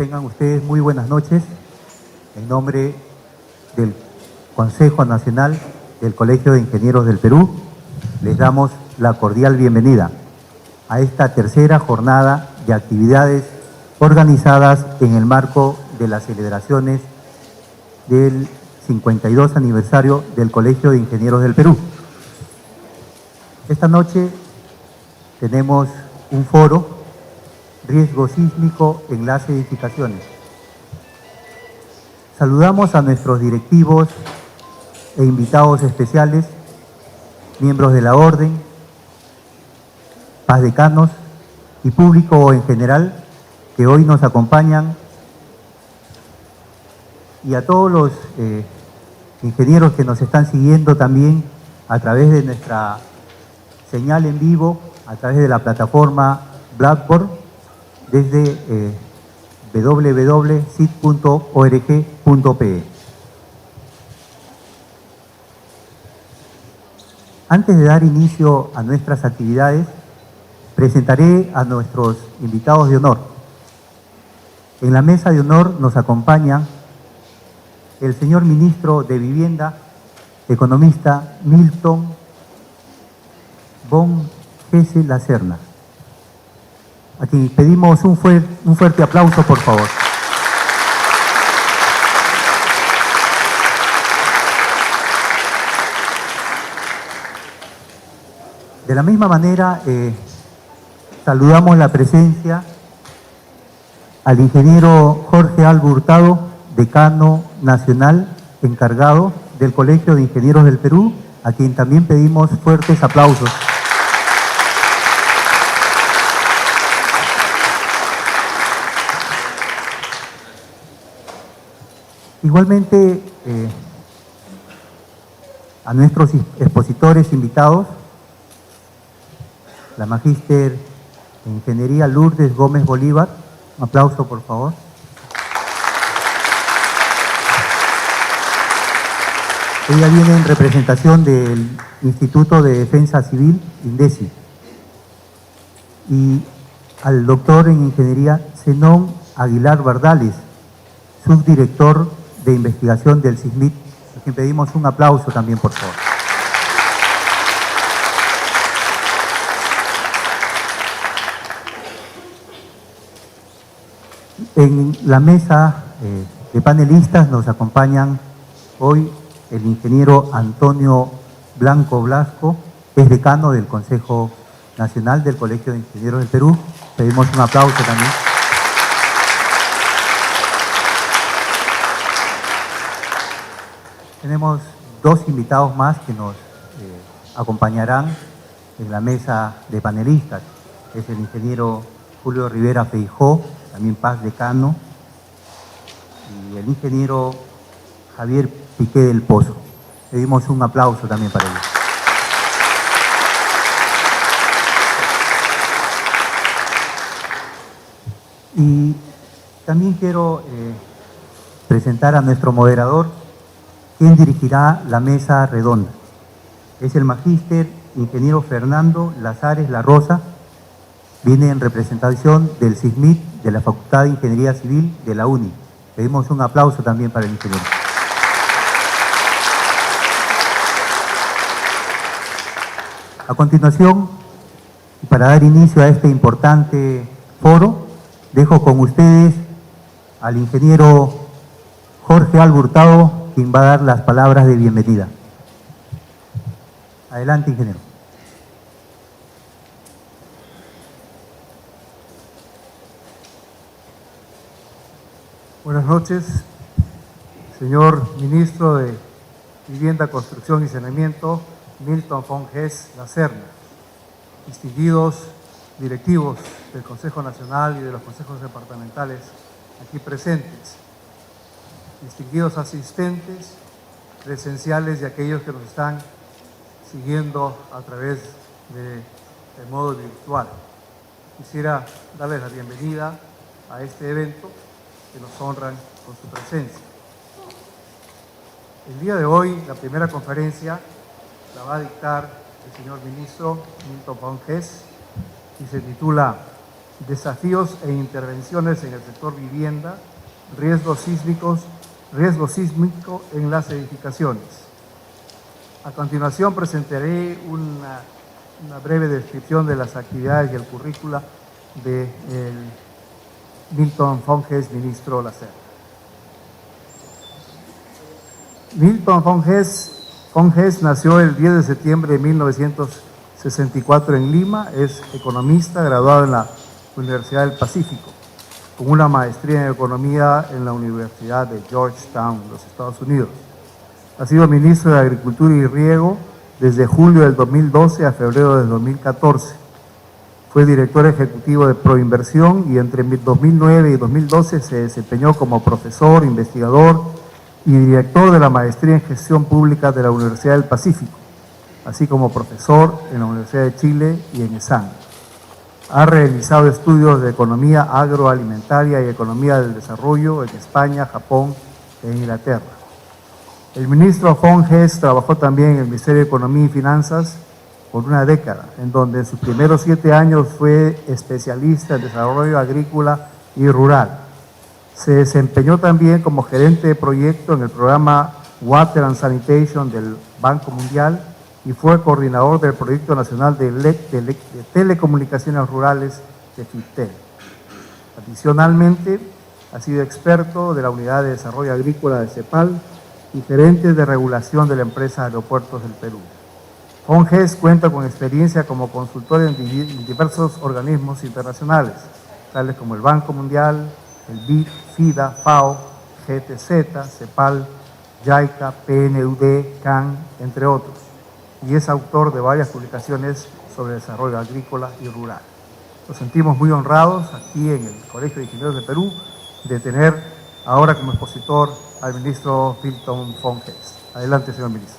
Tengan ustedes muy buenas noches. En nombre del Consejo Nacional del Colegio de Ingenieros del Perú, les damos la cordial bienvenida a esta tercera jornada de actividades organizadas en el marco de las celebraciones del 52 aniversario del Colegio de Ingenieros del Perú. Esta noche tenemos un foro, riesgo sísmico en las edificaciones. Saludamos a nuestros directivos e invitados especiales, miembros de la Orden, pazdecanos y público en general que hoy nos acompañan, y a todos los ingenieros que nos están siguiendo también a través de nuestra señal en vivo, a través de la plataforma Blackboard, desde www.sit.org.pe. Antes de dar inicio a nuestras actividades, presentaré a nuestros invitados de honor. En la mesa de honor nos acompaña el señor Ministro de Vivienda, economista Milton von Hesse Lacerna, a quien pedimos un fuerte aplauso, por favor. De la misma manera, saludamos la presencia al ingeniero Jorge Albo Hurtado, decano nacional encargado del Colegio de Ingenieros del Perú, a quien también pedimos fuertes aplausos. Igualmente, a nuestros expositores invitados, la magíster en Ingeniería Lourdes Gómez Bolívar, un aplauso por favor. Ella viene en representación del Instituto de Defensa Civil, INDECI, y al doctor en Ingeniería Zenón Aguilar Bardales, subdirector de investigación del CISMIT, a quien pedimos un aplauso también, por favor. En la mesa de panelistas nos acompañan hoy el ingeniero Antonio Blanco Blasco, es decano del Consejo Nacional del Colegio de Ingenieros del Perú. Pedimos un aplauso también. Tenemos dos invitados más que nos acompañarán en la mesa de panelistas. Es el ingeniero Julio Rivera Feijó, también pazdecano, y el ingeniero Javier Piqué del Pozo. Pedimos un aplauso también para ellos. Y también quiero presentar a nuestro moderador, quien dirigirá la mesa redonda. Es el magíster ingeniero Fernando Lazares La Rosa, viene en representación del CISMIT de la Facultad de Ingeniería Civil de la UNI. Pedimos un aplauso también para el ingeniero. A continuación, para dar inicio a este importante foro, dejo con ustedes al ingeniero Jorge Albo Hurtado, quien va a dar las palabras de bienvenida. Adelante, ingeniero. Buenas noches, señor Ministro de Vivienda, Construcción y Saneamiento, Milton von Hesse Lacerna, distinguidos directivos del Consejo Nacional y de los consejos departamentales aquí presentes, distinguidos asistentes presenciales y aquellos que nos están siguiendo a través del modo virtual. Quisiera darles la bienvenida a este evento que nos honran con su presencia. El día de hoy, la primera conferencia la va a dictar el señor ministro Milton von Hesse y se titula desafíos e intervenciones en el sector vivienda, riesgo sísmico en las edificaciones. A continuación presentaré una breve descripción de las actividades y el currícula de Milton Fonges, ministro La Serna. Milton Fonges nació el 10 de septiembre de 1964 en Lima, es economista, graduado en la Universidad del Pacífico, con una maestría en economía en la Universidad de Georgetown, los Estados Unidos. Ha sido ministro de Agricultura y Riego desde julio del 2012 a febrero del 2014. Fue director ejecutivo de Proinversión y entre 2009 y 2012 se desempeñó como profesor, investigador y director de la maestría en Gestión Pública de la Universidad del Pacífico, así como profesor en la Universidad de Chile y en ESAN. Ha realizado estudios de economía agroalimentaria y economía del desarrollo en España, Japón e Inglaterra. El ministro Fonges trabajó también en el Ministerio de Economía y Finanzas por una década, en donde en sus primeros 7 años fue especialista en desarrollo agrícola y rural. Se desempeñó también como gerente de proyecto en el programa Water and Sanitation del Banco Mundial y fue coordinador del Proyecto Nacional de Telecomunicaciones Rurales de FITEL. Adicionalmente, ha sido experto de la Unidad de Desarrollo Agrícola de CEPAL y gerente de regulación de la empresa Aeropuertos del Perú. Fonges cuenta con experiencia como consultor en diversos organismos internacionales, tales como el Banco Mundial, el BID, FIDA, FAO, GTZ, CEPAL, JICA, PNUD, CAN, entre otros, y es autor de varias publicaciones sobre desarrollo agrícola y rural. Nos sentimos muy honrados aquí en el Colegio de Ingenieros del Perú de tener ahora como expositor al ministro Milton Fonges. Adelante, señor ministro.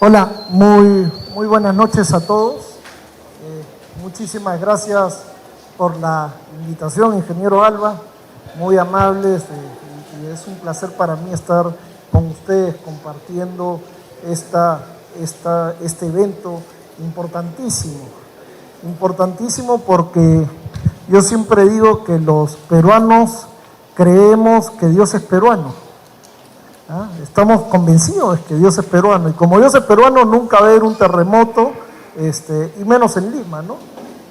Hola, muy buenas noches a todos. Muchísimas gracias por la invitación, ingeniero Alba, muy amables, y es un placer para mí estar con ustedes compartiendo este evento importantísimo porque yo siempre digo que los peruanos creemos que Dios es peruano. Estamos convencidos de que Dios es peruano, y como Dios es peruano nunca va a haber un terremoto, y menos en Lima, ¿no?,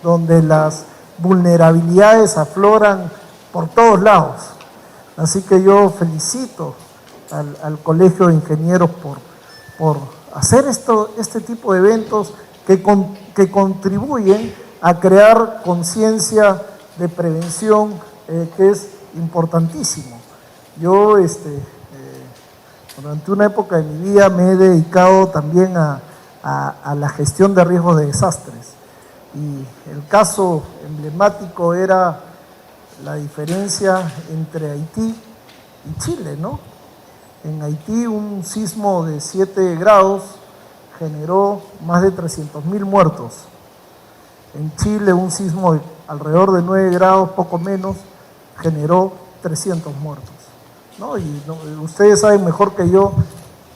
donde las vulnerabilidades afloran por todos lados. Así que yo felicito al Colegio de Ingenieros por hacer este tipo de eventos que contribuyen a crear conciencia de prevención, que es importantísimo. Yo durante una época de mi vida me he dedicado también a la gestión de riesgos de desastres, y el caso emblemático era la diferencia entre Haití y Chile, ¿no? En Haití un sismo de 7 grados generó más de 300.000 muertos. En Chile un sismo de alrededor de 9 grados, poco menos, generó 300 muertos. ¿No? Y ustedes saben mejor que yo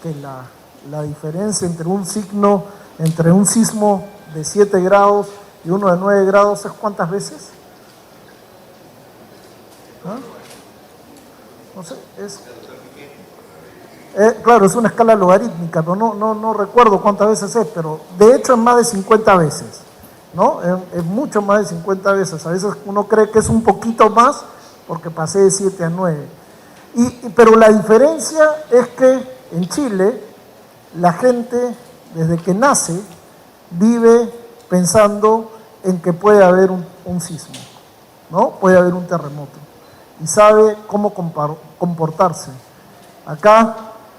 que la diferencia entre un sismo de 7 grados y uno de 9 grados es ¿cuántas veces? No sé, claro, es una escala logarítmica, pero no recuerdo cuántas veces es, pero de hecho es más de 50 veces, ¿no? Es mucho más de 50 veces. A veces uno cree que es un poquito más porque pasé de 7 a 9. Pero la diferencia es que en Chile la gente desde que nace vive pensando en que puede haber un sismo, ¿no? Puede haber un terremoto, y sabe cómo comportarse. Acá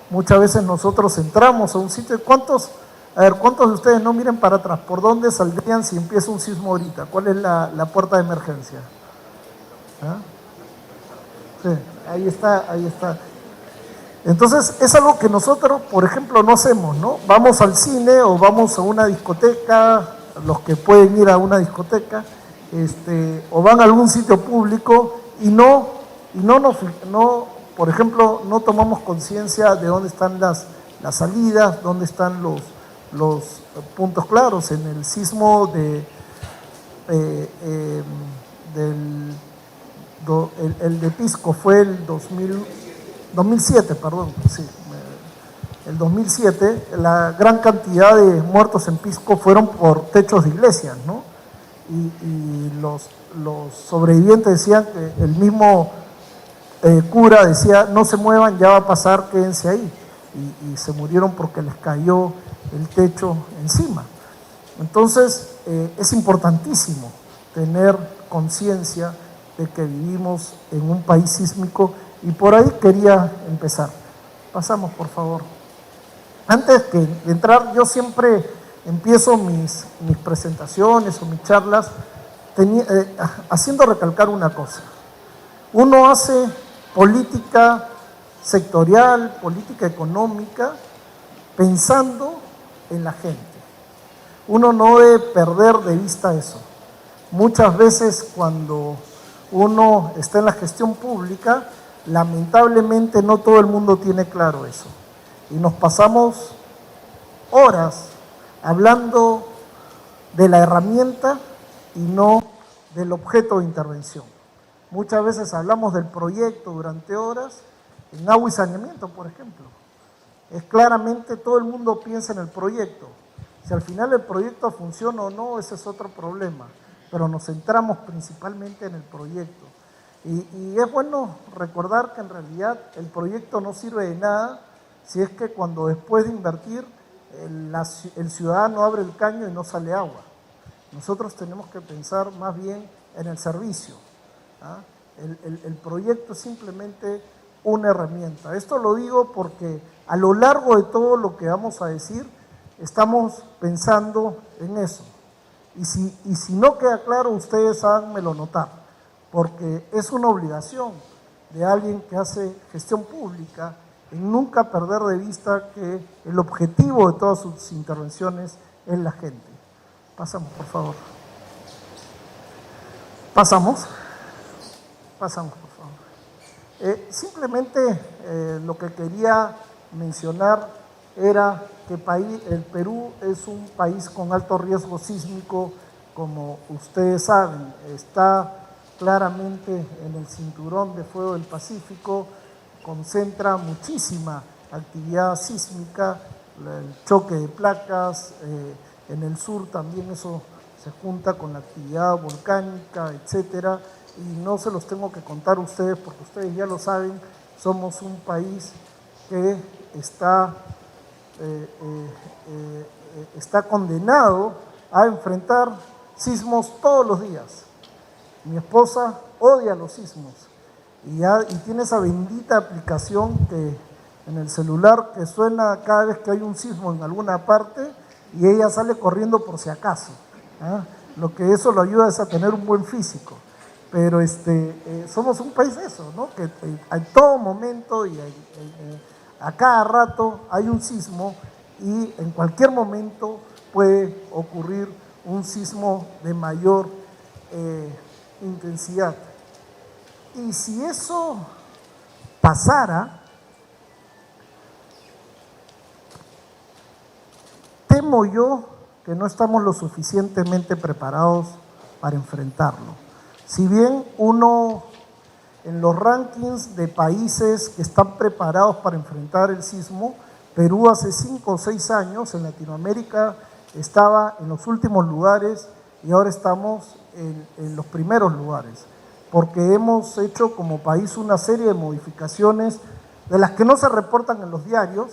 muchas veces nosotros entramos a un sitio. ¿Cuántos de ustedes no miren para atrás? ¿Por dónde saldrían si empieza un sismo ahorita? ¿Cuál es la puerta de emergencia? Sí, ahí está. Entonces es algo que nosotros, por ejemplo, no hacemos, ¿no? Vamos al cine o vamos a una discoteca los que pueden ir a una discoteca, o van a algún sitio público y no, por ejemplo, no tomamos conciencia de dónde están las salidas, dónde están los puntos claros. En el sismo el de Pisco fue el 2007, perdón, sí. El 2007, la gran cantidad de muertos en Pisco fueron por techos de iglesias, ¿no? Y los sobrevivientes decían que el mismo cura decía, no se muevan, ya va a pasar, quédense ahí. Y se murieron porque les cayó el techo encima. Entonces, es importantísimo tener conciencia de que vivimos en un país sísmico y por ahí quería empezar. Pasamos, por favor. Antes de entrar, yo siempre empiezo mis presentaciones o mis charlas haciendo recalcar una cosa. Uno hace política sectorial, política económica, pensando en la gente. Uno no debe perder de vista eso. Muchas veces cuando uno está en la gestión pública, lamentablemente no todo el mundo tiene claro eso. Y nos pasamos horas hablando de la herramienta y no del objeto de intervención. Muchas veces hablamos del proyecto durante horas, en agua y saneamiento, por ejemplo. Es claramente todo el mundo piensa en el proyecto. Si al final el proyecto funciona o no, ese es otro problema. Pero nos centramos principalmente en el proyecto. Y es bueno recordar que en realidad el proyecto no sirve de nada si es que cuando después de invertir el ciudadano abre el caño y no sale agua. Nosotros tenemos que pensar más bien en el servicio. ¿Ah? El proyecto es simplemente una herramienta. Esto lo digo porque a lo largo de todo lo que vamos a decir, estamos pensando en eso. Y si no queda claro, ustedes háganmelo notar, porque es una obligación de alguien que hace gestión pública en nunca perder de vista que el objetivo de todas sus intervenciones es la gente. Pasamos, por favor. Pasamos, por favor. Simplemente lo que quería mencionar era que el Perú es un país con alto riesgo sísmico, como ustedes saben, está claramente en el cinturón de fuego del Pacífico, concentra muchísima actividad sísmica, el choque de placas, en el sur también eso se junta con la actividad volcánica, etcétera, y no se los tengo que contar a ustedes porque ustedes ya lo saben, somos un país que está condenado a enfrentar sismos todos los días. Mi esposa odia los sismos y tiene esa bendita aplicación que en el celular que suena cada vez que hay un sismo en alguna parte y ella sale corriendo por si acaso. ¿Ah? Lo que eso lo ayuda es a tener un buen físico. Pero somos un país de eso, ¿no? Que en todo momento y a cada rato hay un sismo y en cualquier momento puede ocurrir un sismo de mayor intensidad. Y si eso pasara, temo yo que no estamos lo suficientemente preparados para enfrentarlo. Si bien uno en los rankings de países que están preparados para enfrentar el sismo, Perú hace 5 o 6 años en Latinoamérica estaba en los últimos lugares y ahora estamos en los primeros lugares, porque hemos hecho como país una serie de modificaciones de las que no se reportan en los diarios,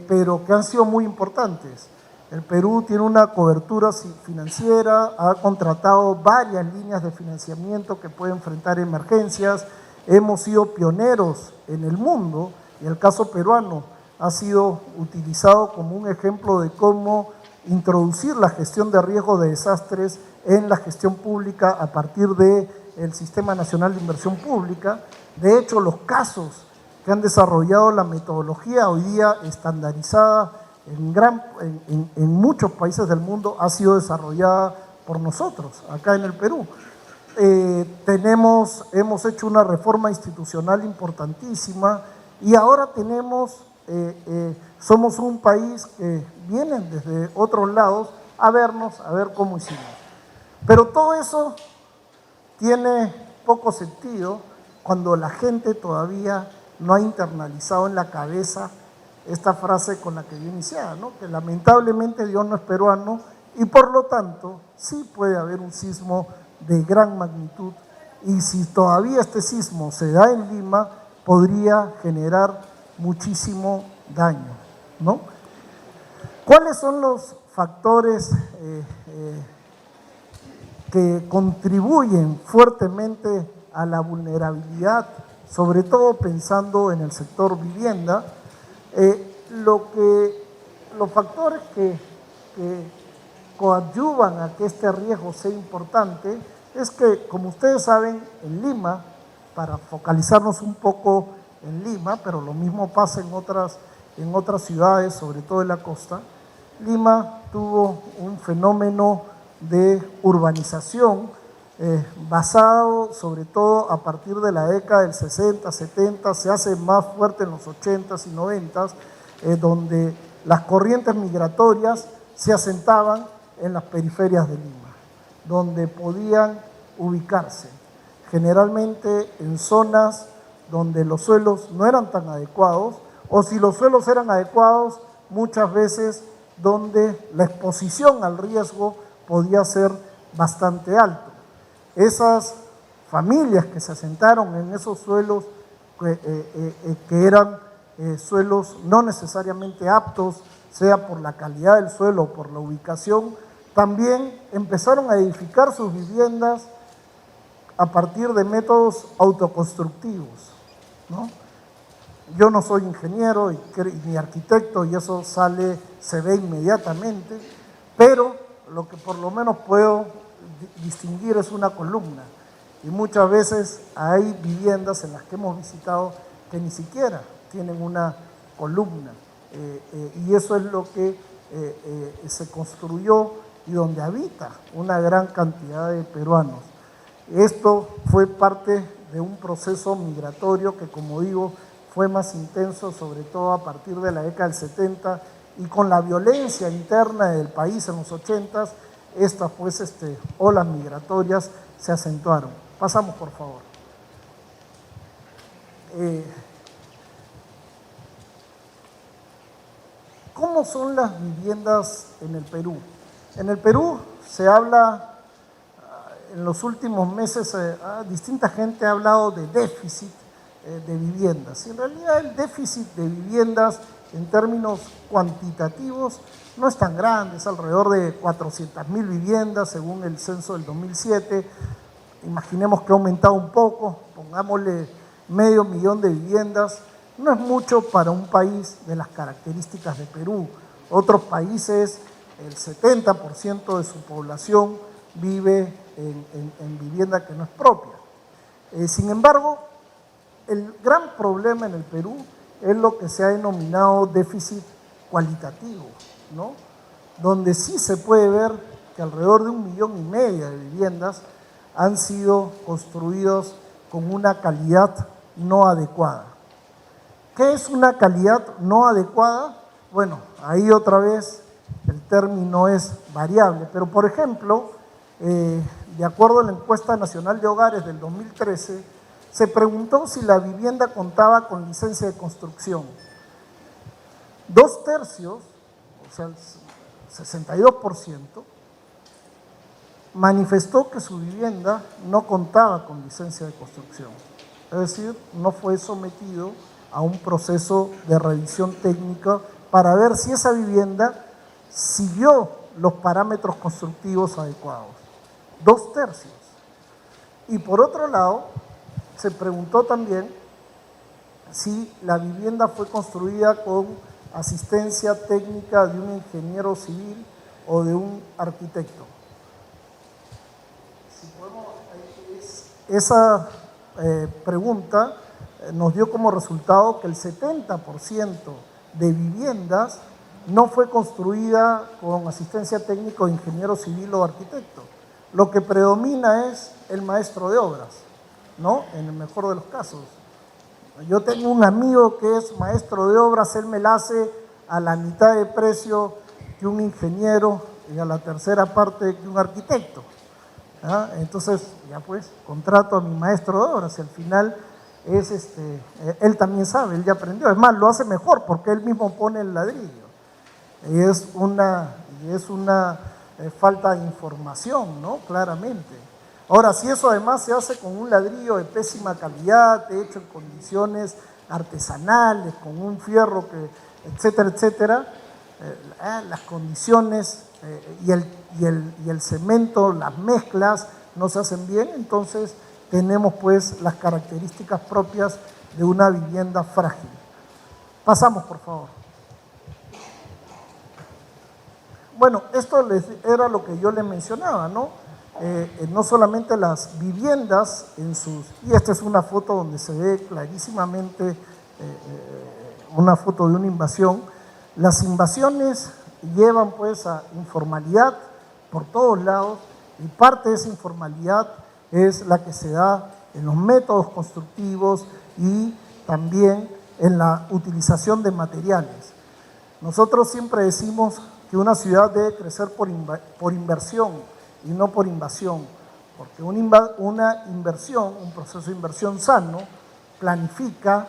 pero que han sido muy importantes. El Perú tiene una cobertura financiera, ha contratado varias líneas de financiamiento que pueden enfrentar emergencias, hemos sido pioneros en el mundo y el caso peruano ha sido utilizado como un ejemplo de cómo introducir la gestión de riesgo de desastres en la gestión pública a partir del Sistema Nacional de Inversión Pública. De hecho, los casos que han desarrollado la metodología hoy día estandarizada en muchos países del mundo ha sido desarrollada por nosotros, acá en el Perú. Hemos hecho una reforma institucional importantísima y ahora somos un país que vienen desde otros lados a vernos, a ver cómo hicimos. Pero todo eso tiene poco sentido cuando la gente todavía no ha internalizado en la cabeza esta frase con la que yo iniciaba, ¿no? Que lamentablemente Dios no es peruano y por lo tanto sí puede haber un sismo de gran magnitud y si todavía este sismo se da en Lima podría generar muchísimo daño, ¿no? ¿Cuáles son los factores que contribuyen fuertemente a la vulnerabilidad, sobre todo pensando en el sector vivienda? Los factores que coadyuvan a que este riesgo sea importante es que, como ustedes saben, en Lima, para focalizarnos un poco en Lima, pero lo mismo pasa en otras ciudades, sobre todo en la costa, Lima tuvo un fenómeno de urbanización basado sobre todo a partir de la década del 60, 70, se hace más fuerte en los 80s y 90s, donde las corrientes migratorias se asentaban en las periferias de Lima, donde podían ubicarse, generalmente en zonas donde los suelos no eran tan adecuados, o si los suelos eran adecuados, muchas veces donde la exposición al riesgo podía ser bastante alto. Esas familias que se asentaron en esos suelos que eran suelos no necesariamente aptos, sea por la calidad del suelo o por la ubicación, también empezaron a edificar sus viviendas a partir de métodos autoconstructivos, ¿no? Yo no soy ingeniero ni arquitecto y eso se ve inmediatamente, pero lo que por lo menos puedo distinguir es una columna. Y muchas veces hay viviendas en las que hemos visitado que ni siquiera tienen una columna. Y eso es lo que se construyó y donde habita una gran cantidad de peruanos. Esto fue parte de un proceso migratorio que, como digo, fue más intenso, sobre todo a partir de la década del 70 y con la violencia interna del país en los 80s, estas olas migratorias se acentuaron. Pasamos, por favor. ¿Cómo son las viviendas en el Perú? En el Perú se habla, en los últimos meses, distinta gente ha hablado de déficit de viviendas. Y en realidad el déficit de viviendas en términos cuantitativos no es tan grande, es alrededor de 400.000 viviendas según el censo del 2007. Imaginemos que ha aumentado un poco, pongámosle 500.000 de viviendas. No es mucho para un país de las características de Perú. Otros países, el 70% de su población vive en vivienda que no es propia. Sin embargo, el gran problema en el Perú es lo que se ha denominado déficit cualitativo, ¿no? Donde sí se puede ver que alrededor de 1,5 millones de viviendas han sido construidos con una calidad no adecuada. ¿Qué es una calidad no adecuada? Bueno, ahí otra vez el término es variable, pero por ejemplo, de acuerdo a la encuesta nacional de hogares del 2013, se preguntó si la vivienda contaba con licencia de construcción. 2/3, o sea, el 62%, manifestó que su vivienda no contaba con licencia de construcción. Es decir, no fue sometido a un proceso de revisión técnica para ver si esa vivienda siguió los parámetros constructivos adecuados. 2/3. Y por otro lado, se preguntó también si la vivienda fue construida con asistencia técnica de un ingeniero civil o de un arquitecto. Esa pregunta nos dio como resultado que el 70% de viviendas no fue construida con asistencia técnica de ingeniero civil o arquitecto. Lo que predomina es el maestro de obras, ¿no? En el mejor de los casos. Yo tengo un amigo que es maestro de obras, él me la hace a la mitad de precio que un ingeniero y a la tercera parte que un arquitecto. ¿Ah? Entonces, ya pues, contrato a mi maestro de obras y al final es él también sabe, él ya aprendió. Es más, lo hace mejor porque él mismo pone el ladrillo. Y es una falta de información, ¿no? Claramente. Ahora, si eso además se hace con un ladrillo de pésima calidad, hecho en condiciones artesanales, con un fierro que, etcétera, etcétera, las condiciones y el cemento, las mezclas no se hacen bien, entonces tenemos pues las características propias de una vivienda frágil. Pasamos, por favor. Bueno, esto era lo que yo les mencionaba, ¿no? No solamente las viviendas y esta es una foto donde se ve clarísimamente una foto de una invasión. Las invasiones llevan pues a informalidad por todos lados y parte de esa informalidad es la que se da en los métodos constructivos y también en la utilización de materiales. Nosotros siempre decimos que una ciudad debe crecer por inversión y no por invasión, porque una inversión, un proceso de inversión sano, planifica,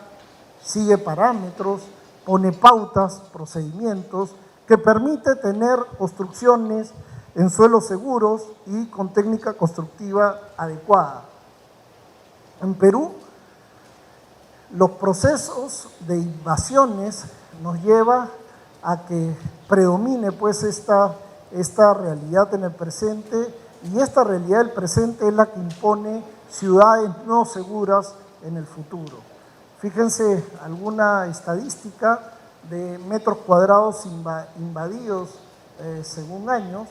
sigue parámetros, pone pautas, procedimientos, que permite tener construcciones en suelos seguros y con técnica constructiva adecuada. En Perú, los procesos de invasiones nos llevan a que predomine pues esta realidad en el presente, y esta realidad del presente es la que impone ciudades no seguras en el futuro. Fíjense alguna estadística de metros cuadrados invadidos según años.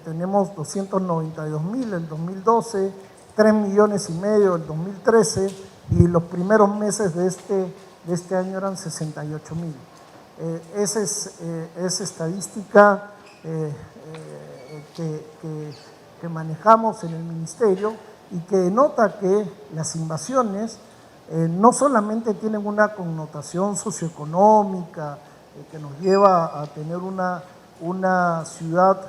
Tenemos 292.000 en 2012, 3,5 millones en 2013 y los primeros meses de este año eran 68.000. Esa es estadística que manejamos en el ministerio y que denota que las invasiones no solamente tienen una connotación socioeconómica que nos lleva a tener una ciudad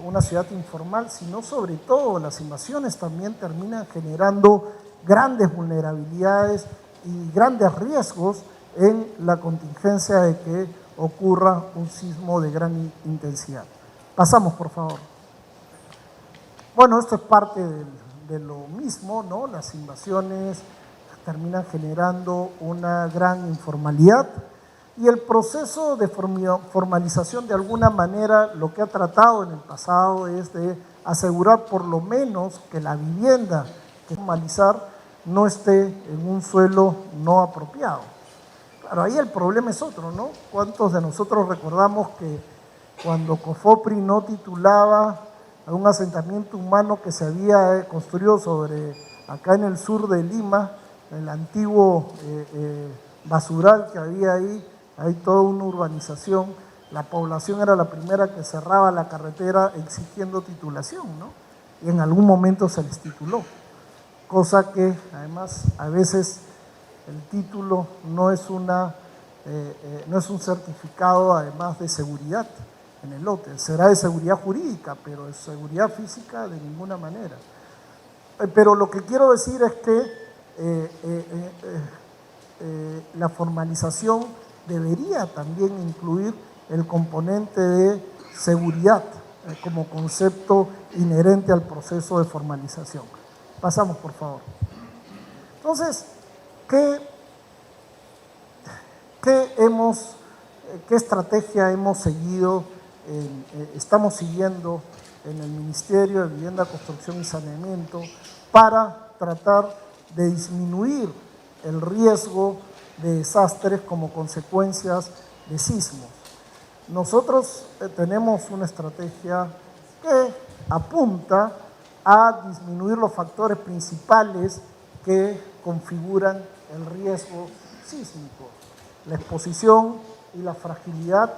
una ciudad informal, sino sobre todo las invasiones también terminan generando grandes vulnerabilidades y grandes riesgos en la contingencia de que ocurra un sismo de gran intensidad. Pasamos, por favor. Bueno, esto es parte de lo mismo, ¿no? Las invasiones terminan generando una gran informalidad y el proceso de formalización de alguna manera lo que ha tratado en el pasado es de asegurar por lo menos que la vivienda que formalizar no esté en un suelo no apropiado. Claro, ahí el problema es otro, ¿no? ¿Cuántos de nosotros recordamos que cuando COFOPRI no titulaba a un asentamiento humano que se había construido acá en el sur de Lima, el antiguo basural que había ahí, hay toda una urbanización, la población era la primera que cerraba la carretera exigiendo titulación, ¿no? Y en algún momento se les tituló, cosa que además a veces el título no es un certificado además de seguridad en el lote, será de seguridad jurídica, pero de seguridad física de ninguna manera. Pero lo que quiero decir es que la formalización debería también incluir el componente de seguridad como concepto inherente al proceso de formalización. Pasamos, por favor. Entonces, ¿qué estrategia hemos seguido, estamos siguiendo en el Ministerio de Vivienda, Construcción y Saneamiento para tratar de disminuir el riesgo de desastres como consecuencias de sismos? Nosotros tenemos una estrategia que apunta a disminuir los factores principales que configuran el riesgo sísmico: la exposición y la fragilidad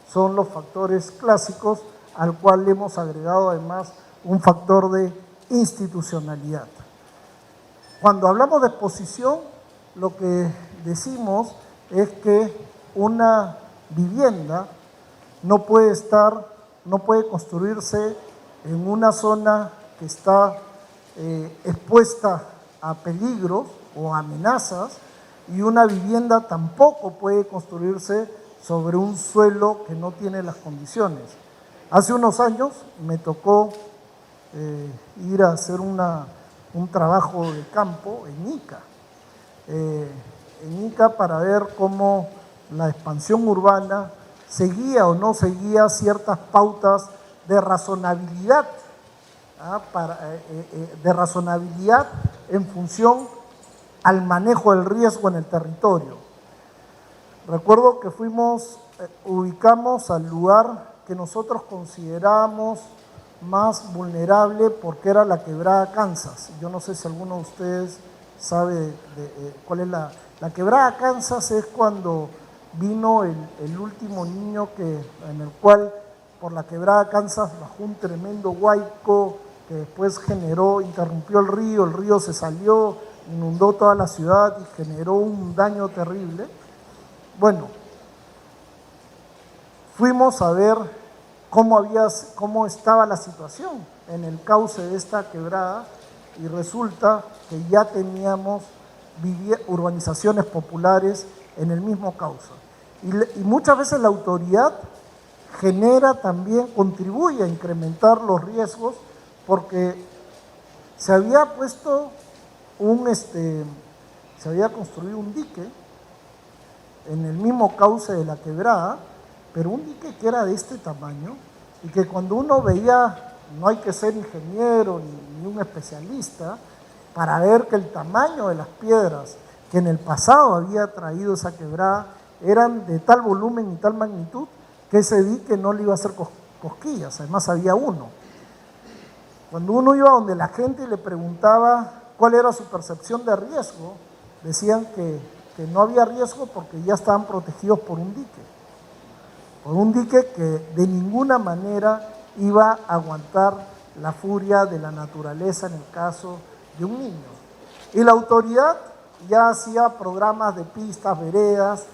son los factores clásicos, al cual le hemos agregado además un factor de institucionalidad. Cuando hablamos de exposición, lo que decimos es que una vivienda no puede construirse en una zona que está expuesta a peligros o amenazas, y una vivienda tampoco puede construirse sobre un suelo que no tiene las condiciones. Hace unos años me tocó ir a hacer un trabajo de campo en Ica para ver cómo la expansión urbana seguía o no seguía ciertas pautas de razonabilidad, de razonabilidad en función al manejo del riesgo en el territorio. Recuerdo que ubicamos al lugar que nosotros considerábamos más vulnerable porque era la quebrada Kansas. Yo no sé si alguno de ustedes sabe cuál es la quebrada Kansas. Es cuando vino el último niño en el cual por la quebrada Kansas bajó un tremendo huaico que después interrumpió el río se salió, inundó toda la ciudad y generó un daño terrible. Bueno, fuimos a ver cómo estaba la situación en el cauce de esta quebrada, y resulta que ya teníamos urbanizaciones populares en el mismo cauce. Y muchas veces la autoridad contribuye a incrementar los riesgos, porque se había construido un dique en el mismo cauce de la quebrada, pero un dique que era de este tamaño, y que cuando uno veía, no hay que ser ingeniero ni un especialista para ver que el tamaño de las piedras que en el pasado había traído esa quebrada eran de tal volumen y tal magnitud que ese dique no le iba a hacer cosquillas. Además había uno. Cuando uno iba donde la gente y le preguntaba cuál era su percepción de riesgo, decían que no había riesgo porque ya estaban protegidos por un dique que de ninguna manera iba a aguantar la furia de la naturaleza en el caso de un niño. Y la autoridad ya hacía programas de pistas, veredas,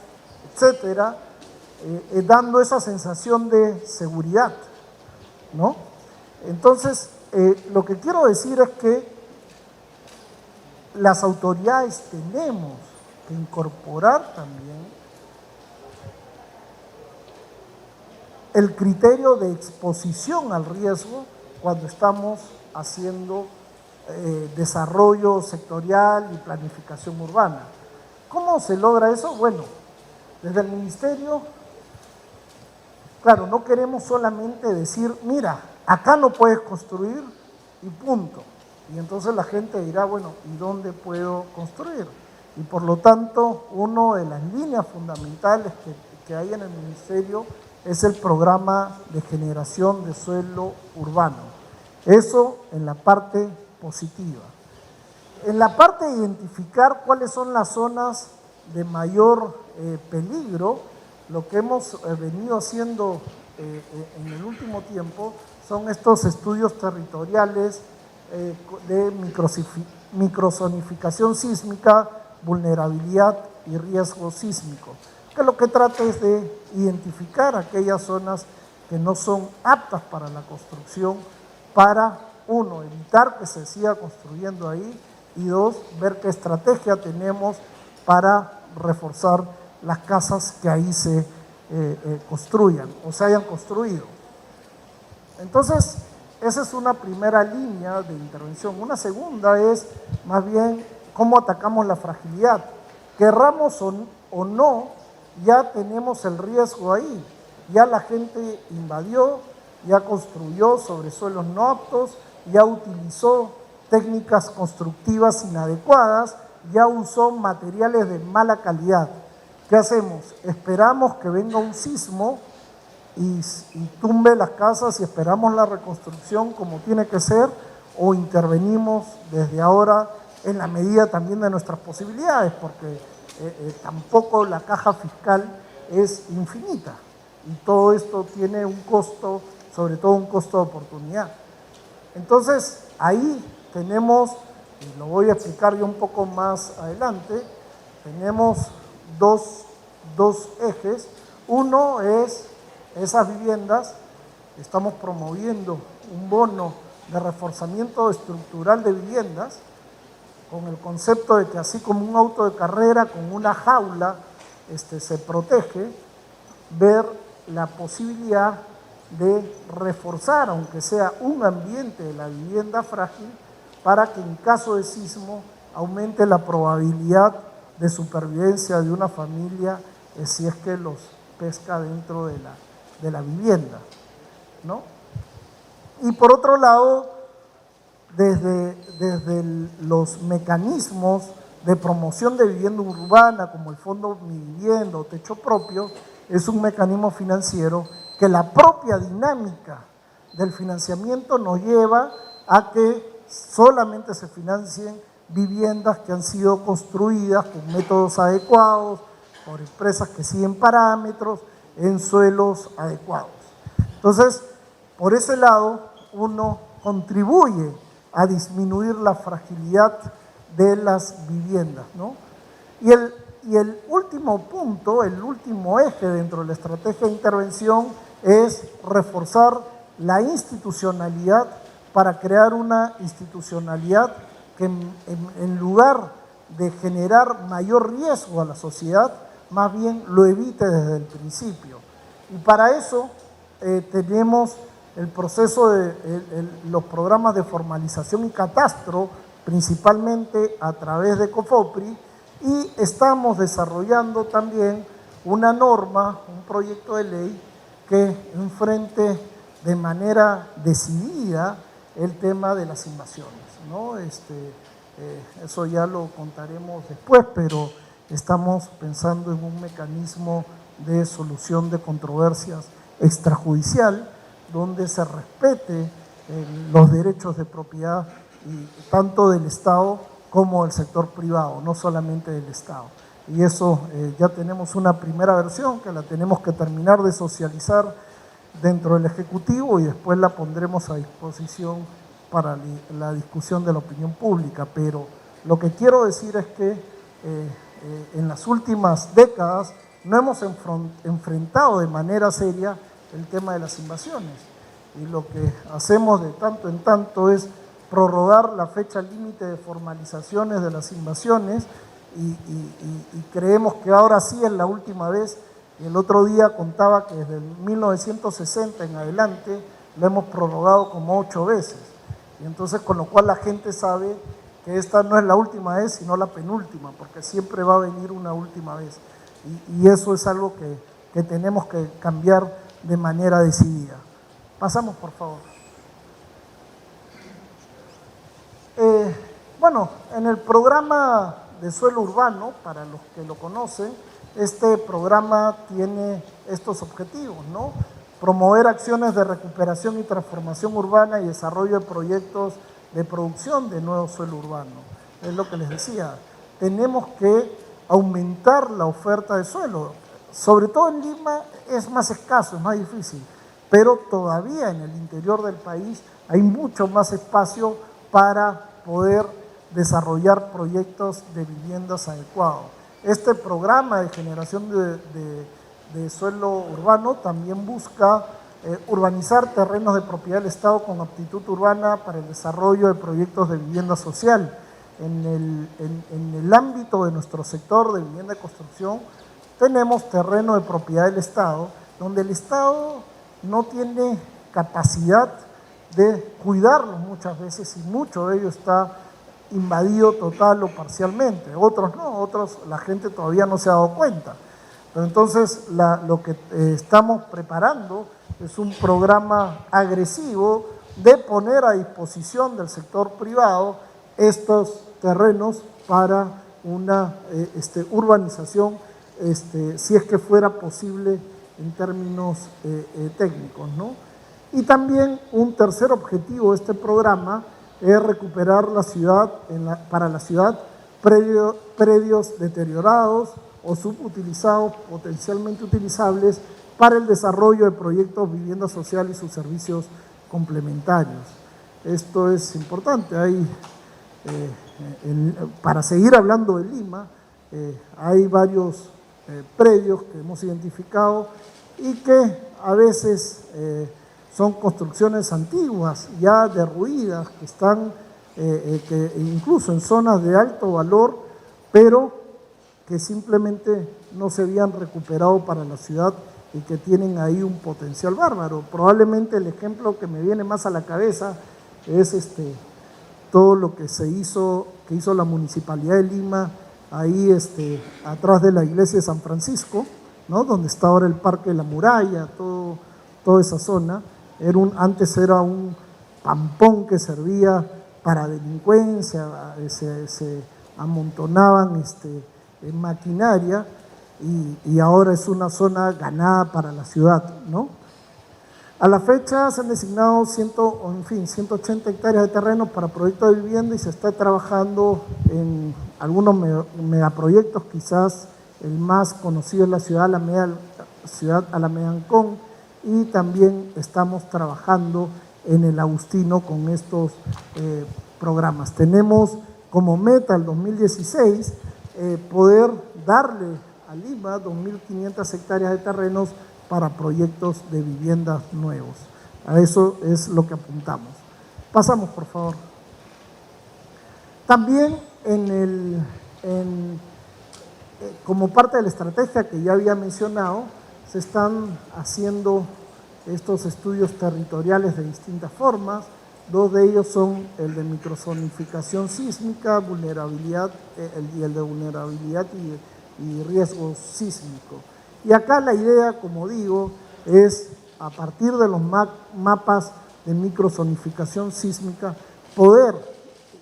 etcétera, dando esa sensación de seguridad, ¿no? Entonces, lo que quiero decir es que las autoridades tenemos que incorporar también el criterio de exposición al riesgo cuando estamos haciendo desarrollo sectorial y planificación urbana. ¿Cómo se logra eso? Bueno, desde el Ministerio, claro, no queremos solamente decir, mira, acá no puedes construir y punto. Y entonces la gente dirá, bueno, ¿y dónde puedo construir? Y por lo tanto, una de las líneas fundamentales que hay en el Ministerio es el programa de generación de suelo urbano. Eso en la parte positiva. En la parte de identificar cuáles son las zonas de mayor peligro, lo que hemos venido haciendo en el último tiempo son estos estudios territoriales de microzonificación sísmica, vulnerabilidad y riesgo sísmico, que lo que trata es de identificar aquellas zonas que no son aptas para la construcción, para, uno, evitar que se siga construyendo ahí, y dos, ver qué estrategia tenemos para reforzar las casas que ahí se construyan o se hayan construido. Entonces, esa es una primera línea de intervención. Una segunda es, más bien, cómo atacamos la fragilidad. Querramos o no, ya tenemos el riesgo ahí. Ya la gente invadió, ya construyó sobre suelos no aptos, ya utilizó técnicas constructivas inadecuadas, ya usó materiales de mala calidad. ¿Qué hacemos? Esperamos que venga un sismo y tumbe las casas y esperamos la reconstrucción como tiene que ser, o intervenimos desde ahora en la medida también de nuestras posibilidades, porque tampoco la caja fiscal es infinita y todo esto tiene un costo, sobre todo un costo de oportunidad. Entonces, ahí tenemos, y lo voy a explicar yo un poco más adelante, tenemos dos ejes. Uno es esas viviendas, estamos promoviendo un bono de reforzamiento estructural de viviendas, con el concepto de que así como un auto de carrera con una jaula se protege, ver la posibilidad de reforzar, aunque sea un ambiente de la vivienda frágil, para que en caso de sismo aumente la probabilidad de supervivencia de una familia si es que los pesca dentro de la vivienda, ¿no? Y por otro lado, desde los mecanismos de promoción de vivienda urbana, como el Fondo Mi Vivienda o Techo Propio, es un mecanismo financiero que la propia dinámica del financiamiento nos lleva a que solamente se financien viviendas que han sido construidas con métodos adecuados, por empresas que siguen parámetros, en suelos adecuados. Entonces, por ese lado, uno contribuye a disminuir la fragilidad de las viviendas, ¿no? Y el último punto, el último eje dentro de la estrategia de intervención es reforzar la institucionalidad para crear una institucionalidad que en lugar de generar mayor riesgo a la sociedad, más bien lo evite desde el principio. Y para eso tenemos el proceso de los programas de formalización y catastro, principalmente a través de COFOPRI, y estamos desarrollando también una norma, un proyecto de ley que enfrente de manera decidida el tema de las invasiones, ¿no? Eso ya lo contaremos después, pero estamos pensando en un mecanismo de solución de controversias extrajudicial donde se respete los derechos de propiedad tanto del Estado como del sector privado, no solamente del Estado. Y eso ya tenemos una primera versión que la tenemos que terminar de socializar dentro del Ejecutivo y después la pondremos a disposición para la discusión de la opinión pública. Pero lo que quiero decir es que en las últimas décadas no hemos enfrentado de manera seria el tema de las invasiones. Y lo que hacemos de tanto en tanto es prorrogar la fecha límite de formalizaciones de las invasiones y creemos que ahora sí es la última vez. Y el otro día contaba que desde 1960 en adelante lo hemos prorrogado como 8 veces. Y entonces, con lo cual la gente sabe que esta no es la última vez, sino la penúltima, porque siempre va a venir una última vez. Y eso es algo que tenemos que cambiar de manera decidida. Pasamos, por favor. Bueno, en el programa de suelo urbano, para los que lo conocen, este programa tiene estos objetivos, ¿no? Promover acciones de recuperación y transformación urbana y desarrollo de proyectos de producción de nuevo suelo urbano. Es lo que les decía, tenemos que aumentar la oferta de suelo. Sobre todo en Lima es más escaso, es más difícil, pero todavía en el interior del país hay mucho más espacio para poder desarrollar proyectos de viviendas adecuados. Este programa de generación de suelo urbano también busca urbanizar terrenos de propiedad del Estado con aptitud urbana para el desarrollo de proyectos de vivienda social. En el ámbito de nuestro sector de vivienda de construcción, tenemos terreno de propiedad del Estado, donde el Estado no tiene capacidad de cuidarlos muchas veces y mucho de ello está invadido total o parcialmente. Otros no, otros la gente todavía no se ha dado cuenta. Pero entonces lo que estamos preparando es un programa agresivo de poner a disposición del sector privado estos terrenos para una urbanización, si es que fuera posible en términos técnicos, ¿no? Y también un tercer objetivo de este programa es recuperar la ciudad, para la ciudad, predios deteriorados o subutilizados potencialmente utilizables para el desarrollo de proyectos de vivienda social y sus servicios complementarios. Esto es importante. Para seguir hablando de Lima, hay varios predios que hemos identificado y que a veces son construcciones antiguas, ya derruidas, que están que incluso en zonas de alto valor, pero que simplemente no se habían recuperado para la ciudad y que tienen ahí un potencial bárbaro. Probablemente el ejemplo que me viene más a la cabeza es todo lo que hizo la Municipalidad de Lima, ahí atrás de la iglesia de San Francisco, ¿no? Donde está ahora el Parque de la Muralla, toda esa zona. Antes era un pampón que servía para delincuencia, se amontonaban en maquinaria y ahora es una zona ganada para la ciudad, ¿no? A la fecha se han designado 180 hectáreas de terrenos para proyectos de vivienda y se está trabajando en algunos megaproyectos, quizás el más conocido es la ciudad Alameda-Ancón, y también estamos trabajando en el Agustino con estos programas. Tenemos como meta el 2016 poder darle a Lima 2.500 hectáreas de terrenos para proyectos de viviendas nuevos. A eso es lo que apuntamos. Pasamos, por favor. También como parte de la estrategia que ya había mencionado, se están haciendo estos estudios territoriales de distintas formas. Dos de ellos son el de microzonificación sísmica, vulnerabilidad, y el de vulnerabilidad y riesgo sísmico. Y acá la idea, como digo, es a partir de los mapas de microzonificación sísmica poder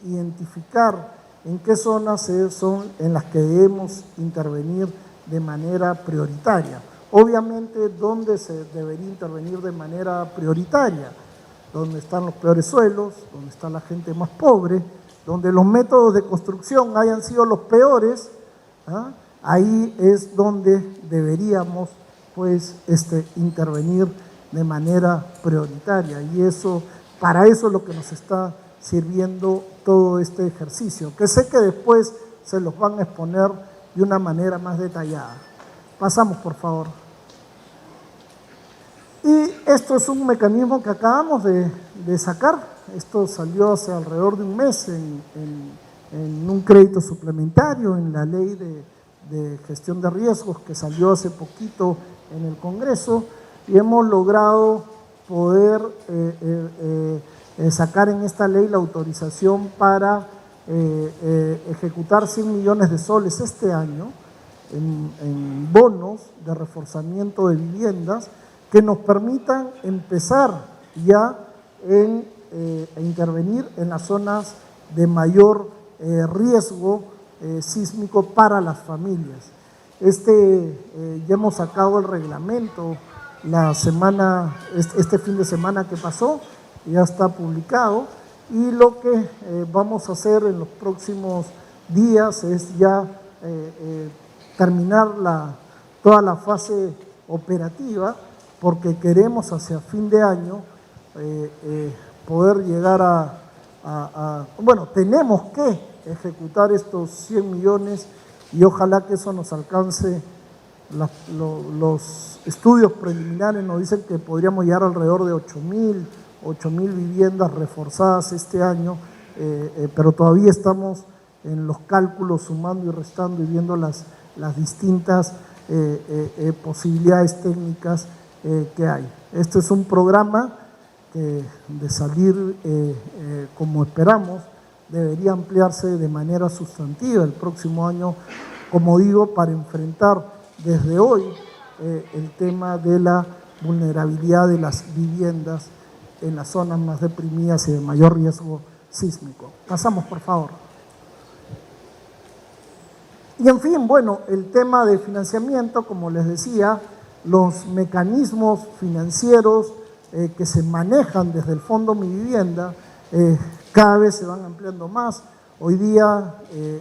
identificar en qué zonas son en las que debemos intervenir de manera prioritaria. Obviamente, ¿dónde se debería intervenir de manera prioritaria? Donde están los peores suelos, donde está la gente más pobre, donde los métodos de construcción hayan sido los peores, ¿ah? Ahí es donde deberíamos intervenir de manera prioritaria, y para eso es lo que nos está sirviendo todo este ejercicio, que sé que después se los van a exponer de una manera más detallada. Pasamos, por favor. Y esto es un mecanismo que acabamos de sacar. Esto salió hace alrededor de un mes en un crédito suplementario en la ley de gestión de riesgos que salió hace poquito en el Congreso, y hemos logrado poder sacar en esta ley la autorización para ejecutar 100 millones de soles este año en bonos de reforzamiento de viviendas que nos permitan empezar ya a intervenir en las zonas de mayor riesgo sísmico para las familias. Ya hemos sacado el reglamento este fin de semana que pasó, ya está publicado, y lo que vamos a hacer en los próximos días es ya terminar toda la fase operativa, porque queremos hacia fin de año poder llegar bueno, tenemos que ejecutar estos 100 millones y ojalá que eso nos alcance. Los estudios preliminares nos dicen que podríamos llegar alrededor de 8.000 viviendas reforzadas este año, pero todavía estamos en los cálculos sumando y restando y viendo las distintas posibilidades técnicas que hay. Este es un programa que, de salir como esperamos, debería ampliarse de manera sustantiva el próximo año, como digo, para enfrentar desde hoy el tema de la vulnerabilidad de las viviendas en las zonas más deprimidas y de mayor riesgo sísmico. Pasamos, por favor. Y en fin, bueno, el tema de financiamiento, como les decía, los mecanismos financieros que se manejan desde el Fondo Mi Vivienda cada vez se van ampliando más. Hoy día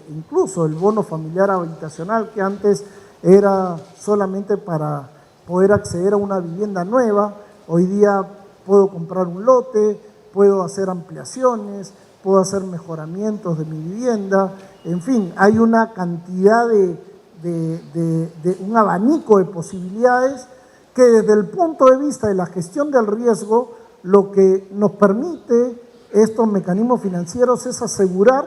incluso el bono familiar habitacional, que antes era solamente para poder acceder a una vivienda nueva. Hoy día puedo comprar un lote, puedo hacer ampliaciones, puedo hacer mejoramientos de mi vivienda, en fin, hay una cantidad de un abanico de posibilidades que desde el punto de vista de la gestión del riesgo, lo que nos permite estos mecanismos financieros es asegurar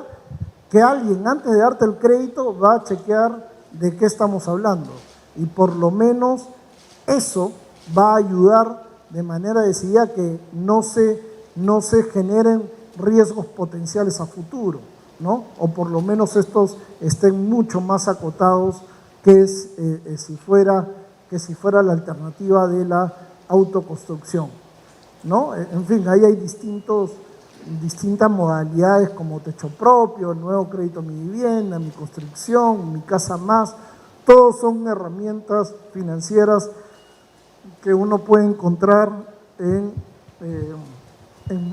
que alguien antes de darte el crédito va a chequear de qué estamos hablando y por lo menos eso va a ayudar de manera decidida que no se generen riesgos potenciales a futuro, ¿no? O por lo menos estos estén mucho más acotados que si fuera la alternativa de la autoconstrucción, ¿no? En fin, ahí hay distintas modalidades como techo propio, el nuevo crédito a mi vivienda, mi construcción, mi casa más, todos son herramientas financieras que uno puede encontrar en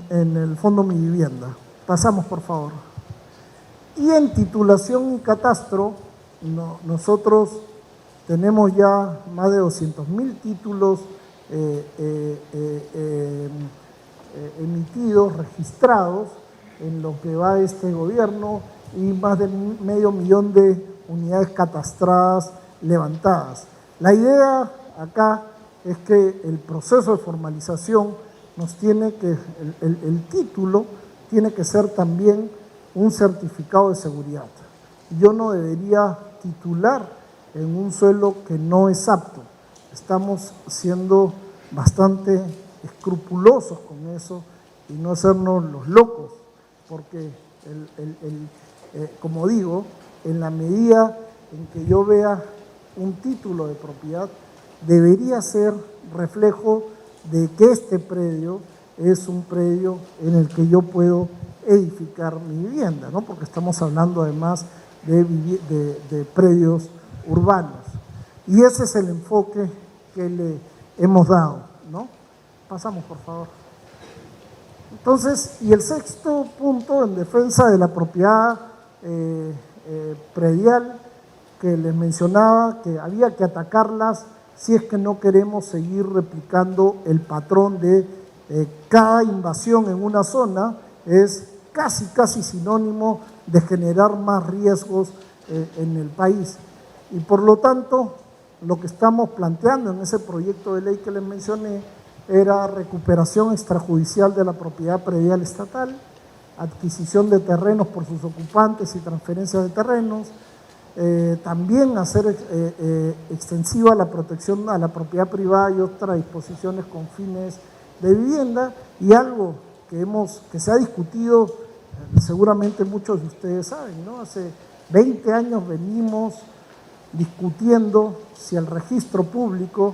el Fondo Mi Vivienda. Pasamos, por favor. Y en titulación y catastro, nosotros tenemos ya más de 200.000 títulos emitidos, registrados en lo que va este gobierno y más de 500.000 de unidades catastradas levantadas. La idea acá es que el proceso de formalización el título tiene que ser también un certificado de seguridad. Yo no debería titular en un suelo que no es apto. Estamos siendo bastante escrupulosos con eso y no hacernos los locos, porque como digo, en la medida en que yo vea un título de propiedad, debería ser reflejo de que este predio es un predio en el que yo puedo edificar mi vivienda, ¿no? Porque estamos hablando además de predios urbanos. Y ese es el enfoque que le hemos dado, ¿no? Pasamos, por favor. Entonces, y el sexto punto en defensa de la propiedad predial que les mencionaba, que había que atacarlas si es que no queremos seguir replicando el patrón de cada invasión en una zona, es casi sinónimo de generar más riesgos en el país. Y por lo tanto, lo que estamos planteando en ese proyecto de ley que les mencioné era recuperación extrajudicial de la propiedad predial estatal, adquisición de terrenos por sus ocupantes y transferencia de terrenos, también hacer extensiva la protección a la propiedad privada y otras disposiciones con fines de vivienda, y algo que se ha discutido, seguramente muchos de ustedes saben, ¿no? Hace 20 años venimos discutiendo si el registro público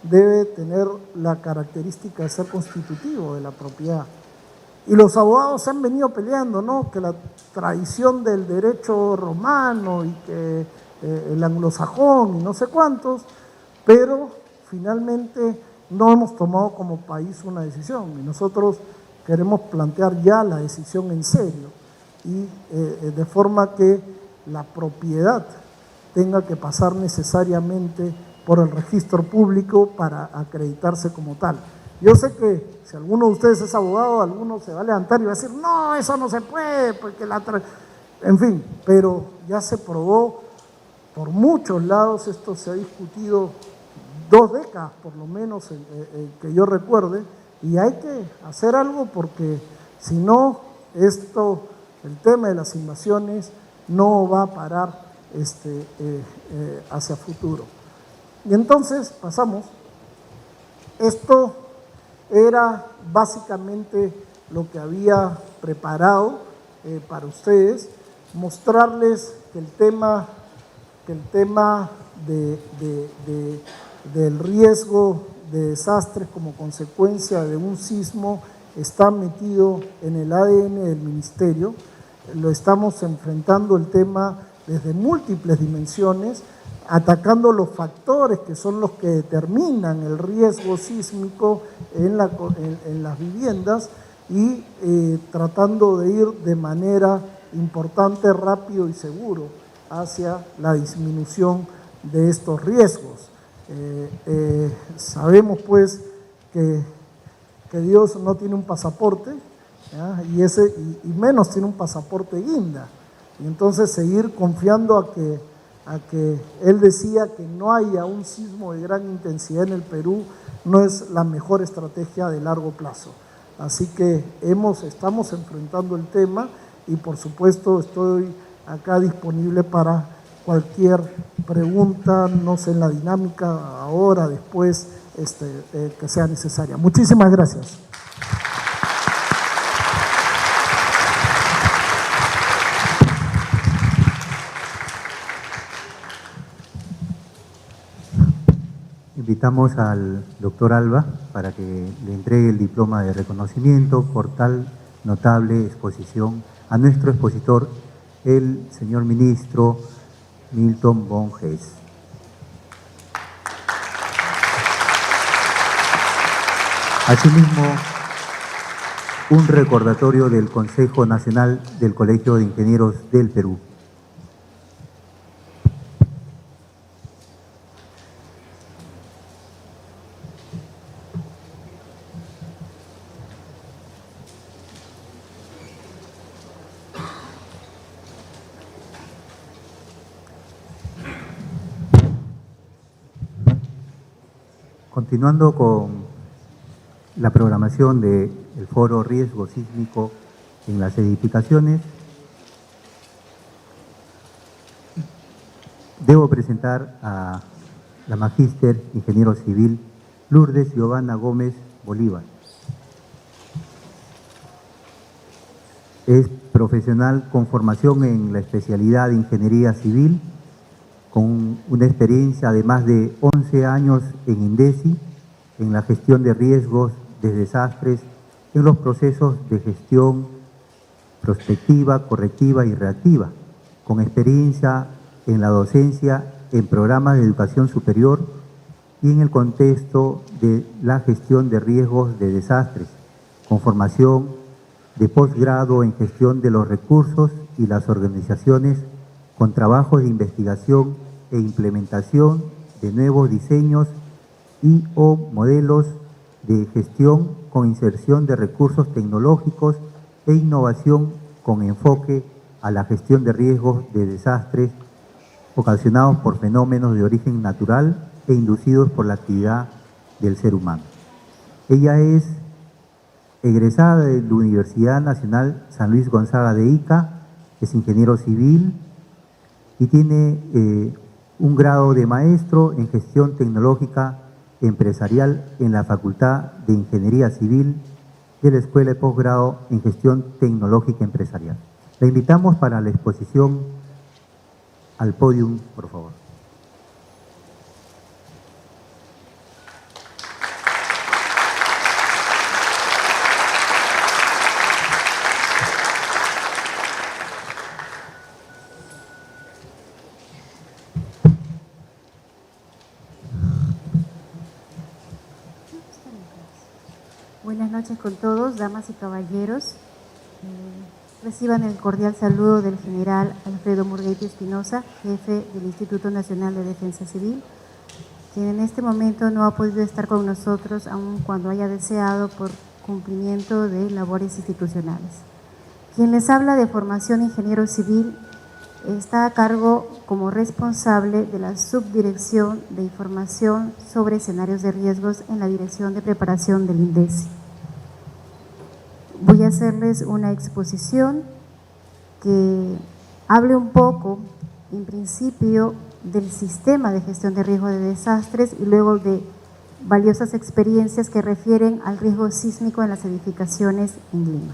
debe tener la característica de ser constitutivo de la propiedad. Y los abogados se han venido peleando, ¿no? Que la tradición del derecho romano y que el anglosajón y no sé cuántos, pero finalmente no hemos tomado como país una decisión y nosotros queremos plantear ya la decisión en serio y de forma que la propiedad tenga que pasar necesariamente por el registro público para acreditarse como tal. Yo sé que si alguno de ustedes es abogado, alguno se va a levantar y va a decir, no, eso no se puede, porque en fin, pero ya se probó por muchos lados, esto se ha discutido 2 décadas por lo menos que yo recuerde, y hay que hacer algo porque si no, el tema de las invasiones no va a parar hacia futuro. Y entonces pasamos, esto era básicamente lo que había preparado para ustedes, mostrarles que el tema del riesgo de desastres como consecuencia de un sismo está metido en el ADN del ministerio. Lo estamos enfrentando el tema desde múltiples dimensiones, atacando los factores que son los que determinan el riesgo sísmico en las viviendas y tratando de ir de manera importante, rápido y seguro hacia la disminución de estos riesgos. Sabemos pues que Dios no tiene un pasaporte, ¿ya? Y menos tiene un pasaporte guinda. Y entonces seguir confiando a que él decía que no haya un sismo de gran intensidad en el Perú no es la mejor estrategia de largo plazo. Así que estamos enfrentando el tema y por supuesto estoy acá disponible para cualquier pregunta, no sé, en la dinámica, ahora, después, que sea necesaria. Muchísimas gracias. Invitamos al doctor Alba para que le entregue el diploma de reconocimiento por tal notable exposición a nuestro expositor, el señor ministro Milton von Hess. Asimismo, un recordatorio del Consejo Nacional del Colegio de Ingenieros del Perú. Continuando con la programación del foro Riesgo Sísmico en las edificaciones, debo presentar a la magíster ingeniero civil Lourdes Giovanna Gómez Bolívar. Es profesional con formación en la especialidad de Ingeniería Civil, con una experiencia de más de 11 años en INDECI, en la gestión de riesgos de desastres, en los procesos de gestión prospectiva, correctiva y reactiva, con experiencia en la docencia en programas de educación superior y en el contexto de la gestión de riesgos de desastres, con formación de posgrado en gestión de los recursos y las organizaciones, con trabajos de investigación e implementación de nuevos diseños y o modelos de gestión con inserción de recursos tecnológicos e innovación con enfoque a la gestión de riesgos de desastres ocasionados por fenómenos de origen natural e inducidos por la actividad del ser humano. Ella es egresada de la Universidad Nacional San Luis Gonzaga de Ica, es ingeniero civil y tiene un grado de maestro en gestión tecnológica empresarial en la Facultad de Ingeniería Civil de la Escuela de Posgrado en Gestión Tecnológica Empresarial. La invitamos para la exposición al podium, por favor. Buenas noches con todos, damas y caballeros. Reciban el cordial saludo del general Alfredo Murguete Espinosa, jefe del Instituto Nacional de Defensa Civil, quien en este momento no ha podido estar con nosotros, aun cuando haya deseado por cumplimiento de labores institucionales. Quien les habla de formación ingeniero civil está a cargo como responsable de la Subdirección de Información sobre Escenarios de Riesgos en la Dirección de Preparación del INDECI. Voy a hacerles una exposición que hable un poco, en principio, del sistema de gestión de riesgo de desastres y luego de valiosas experiencias que refieren al riesgo sísmico en las edificaciones en Lima.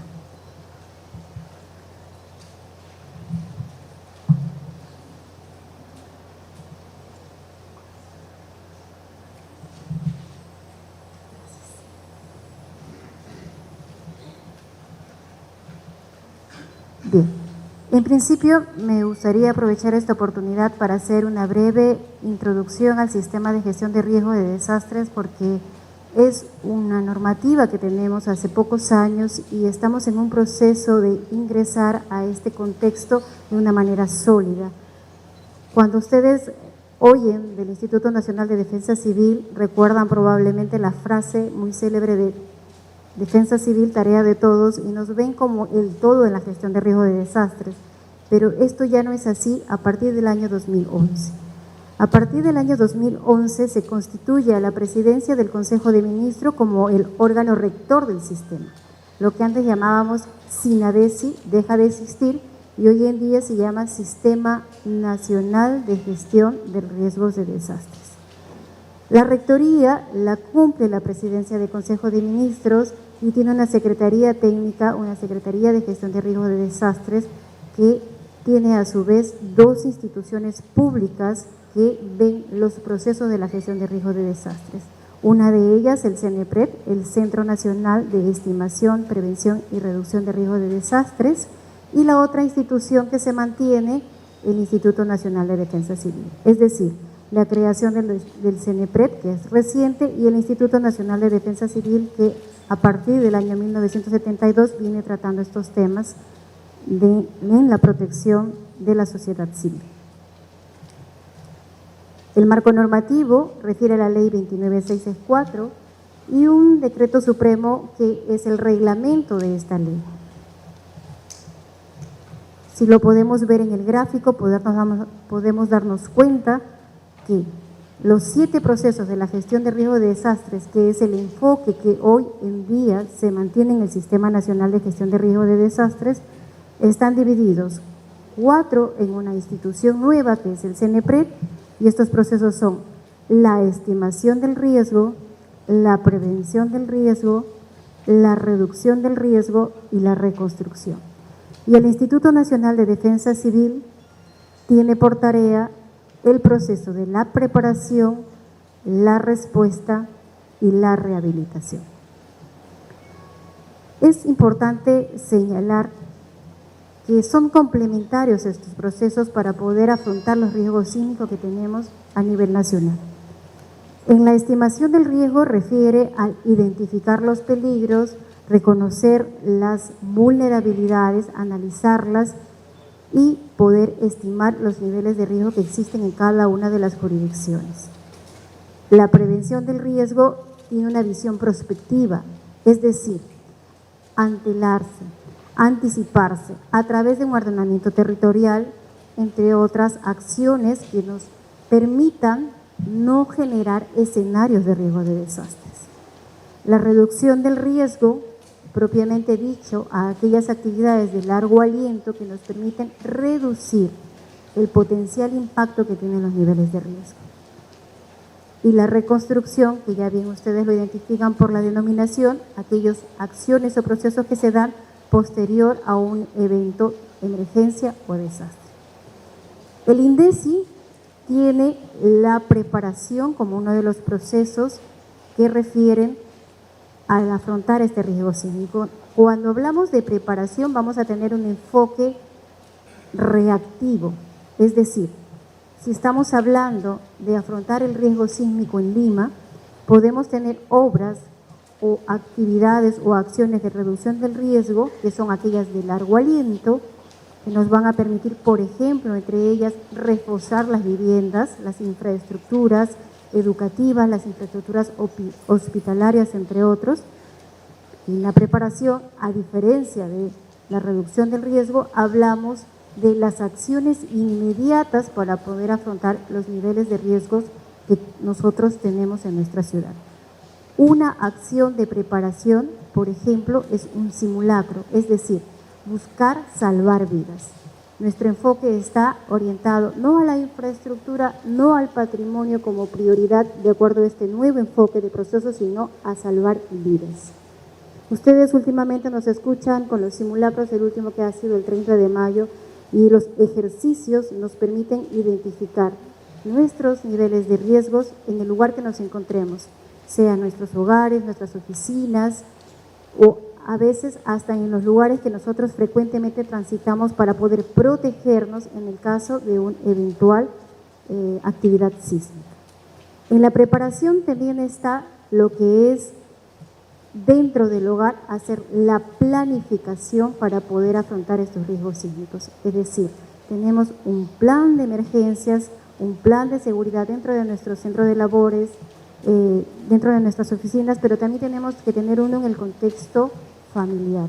Bien, en principio me gustaría aprovechar esta oportunidad para hacer una breve introducción al sistema de gestión de riesgo de desastres porque es una normativa que tenemos hace pocos años y estamos en un proceso de ingresar a este contexto de una manera sólida. Cuando ustedes oyen del Instituto Nacional de Defensa Civil recuerdan probablemente la frase muy célebre de Defensa Civil, tarea de todos, y nos ven como el todo en la gestión de riesgo de desastres. Pero esto ya no es así a partir del año 2011. A partir del año 2011 se constituye a la presidencia del Consejo de Ministros como el órgano rector del sistema. Lo que antes llamábamos SINADESI deja de existir y hoy en día se llama Sistema Nacional de Gestión de Riesgos de Desastres. La rectoría la cumple la presidencia del Consejo de Ministros y tiene una secretaría técnica, una secretaría de gestión de riesgos de desastres que tiene a su vez dos instituciones públicas que ven los procesos de la gestión de riesgos de desastres. Una de ellas, el CENEPRED, el Centro Nacional de Estimación, Prevención y Reducción de Riesgos de Desastres, y la otra institución que se mantiene, el Instituto Nacional de Defensa Civil. Es decir, la creación del CENEPRED, que es reciente, y el Instituto Nacional de Defensa Civil, que a partir del año 1972 viene tratando estos temas en la protección de la sociedad civil. El marco normativo refiere a la Ley 29664 y un decreto supremo que es el reglamento de esta ley. Si lo podemos ver en el gráfico, podemos darnos cuenta que los 7 procesos de la gestión de riesgo de desastres, que es el enfoque que hoy en día se mantiene en el Sistema Nacional de Gestión de Riesgo de Desastres, están divididos 4 en una institución nueva que es el CENEPRED, y estos procesos son la estimación del riesgo, la prevención del riesgo, la reducción del riesgo y la reconstrucción. Y el Instituto Nacional de Defensa Civil tiene por tarea el proceso de la preparación, la respuesta y la rehabilitación. Es importante señalar que son complementarios estos procesos para poder afrontar los riesgos sísmicos que tenemos a nivel nacional. En la estimación del riesgo refiere a identificar los peligros, reconocer las vulnerabilidades, analizarlas y poder estimar los niveles de riesgo que existen en cada una de las jurisdicciones. La prevención del riesgo tiene una visión prospectiva, es decir, antelarse, anticiparse a través de un ordenamiento territorial, entre otras acciones que nos permitan no generar escenarios de riesgo de desastres. La reducción del riesgo, propiamente dicho, a aquellas actividades de largo aliento que nos permiten reducir el potencial impacto que tienen los niveles de riesgo. Y la reconstrucción, que ya bien ustedes lo identifican por la denominación, aquellas acciones o procesos que se dan posterior a un evento, emergencia o desastre. El INDECI tiene la preparación como uno de los procesos que refieren al afrontar este riesgo sísmico. Cuando hablamos de preparación vamos a tener un enfoque reactivo, es decir, si estamos hablando de afrontar el riesgo sísmico en Lima, podemos tener obras o actividades o acciones de reducción del riesgo, que son aquellas de largo aliento, que nos van a permitir, por ejemplo, entre ellas, reforzar las viviendas, las infraestructuras educativas, las infraestructuras hospitalarias, entre otros. Y en la preparación, a diferencia de la reducción del riesgo, hablamos de las acciones inmediatas para poder afrontar los niveles de riesgos que nosotros tenemos en nuestra ciudad. Una acción de preparación, por ejemplo, es un simulacro, es decir, buscar salvar vidas. Nuestro enfoque está orientado no a la infraestructura, no al patrimonio como prioridad de acuerdo a este nuevo enfoque de procesos, sino a salvar vidas. Ustedes últimamente nos escuchan con los simulacros, el último que ha sido el 30 de mayo, y los ejercicios nos permiten identificar nuestros niveles de riesgos en el lugar que nos encontremos, sea nuestros hogares, nuestras oficinas o a veces hasta en los lugares que nosotros frecuentemente transitamos para poder protegernos en el caso de una eventual actividad sísmica. En la preparación también está lo que es dentro del hogar hacer la planificación para poder afrontar estos riesgos sísmicos. Es decir, tenemos un plan de emergencias, un plan de seguridad dentro de nuestro centro de labores, dentro de nuestras oficinas, pero también tenemos que tener uno en el contexto familiar,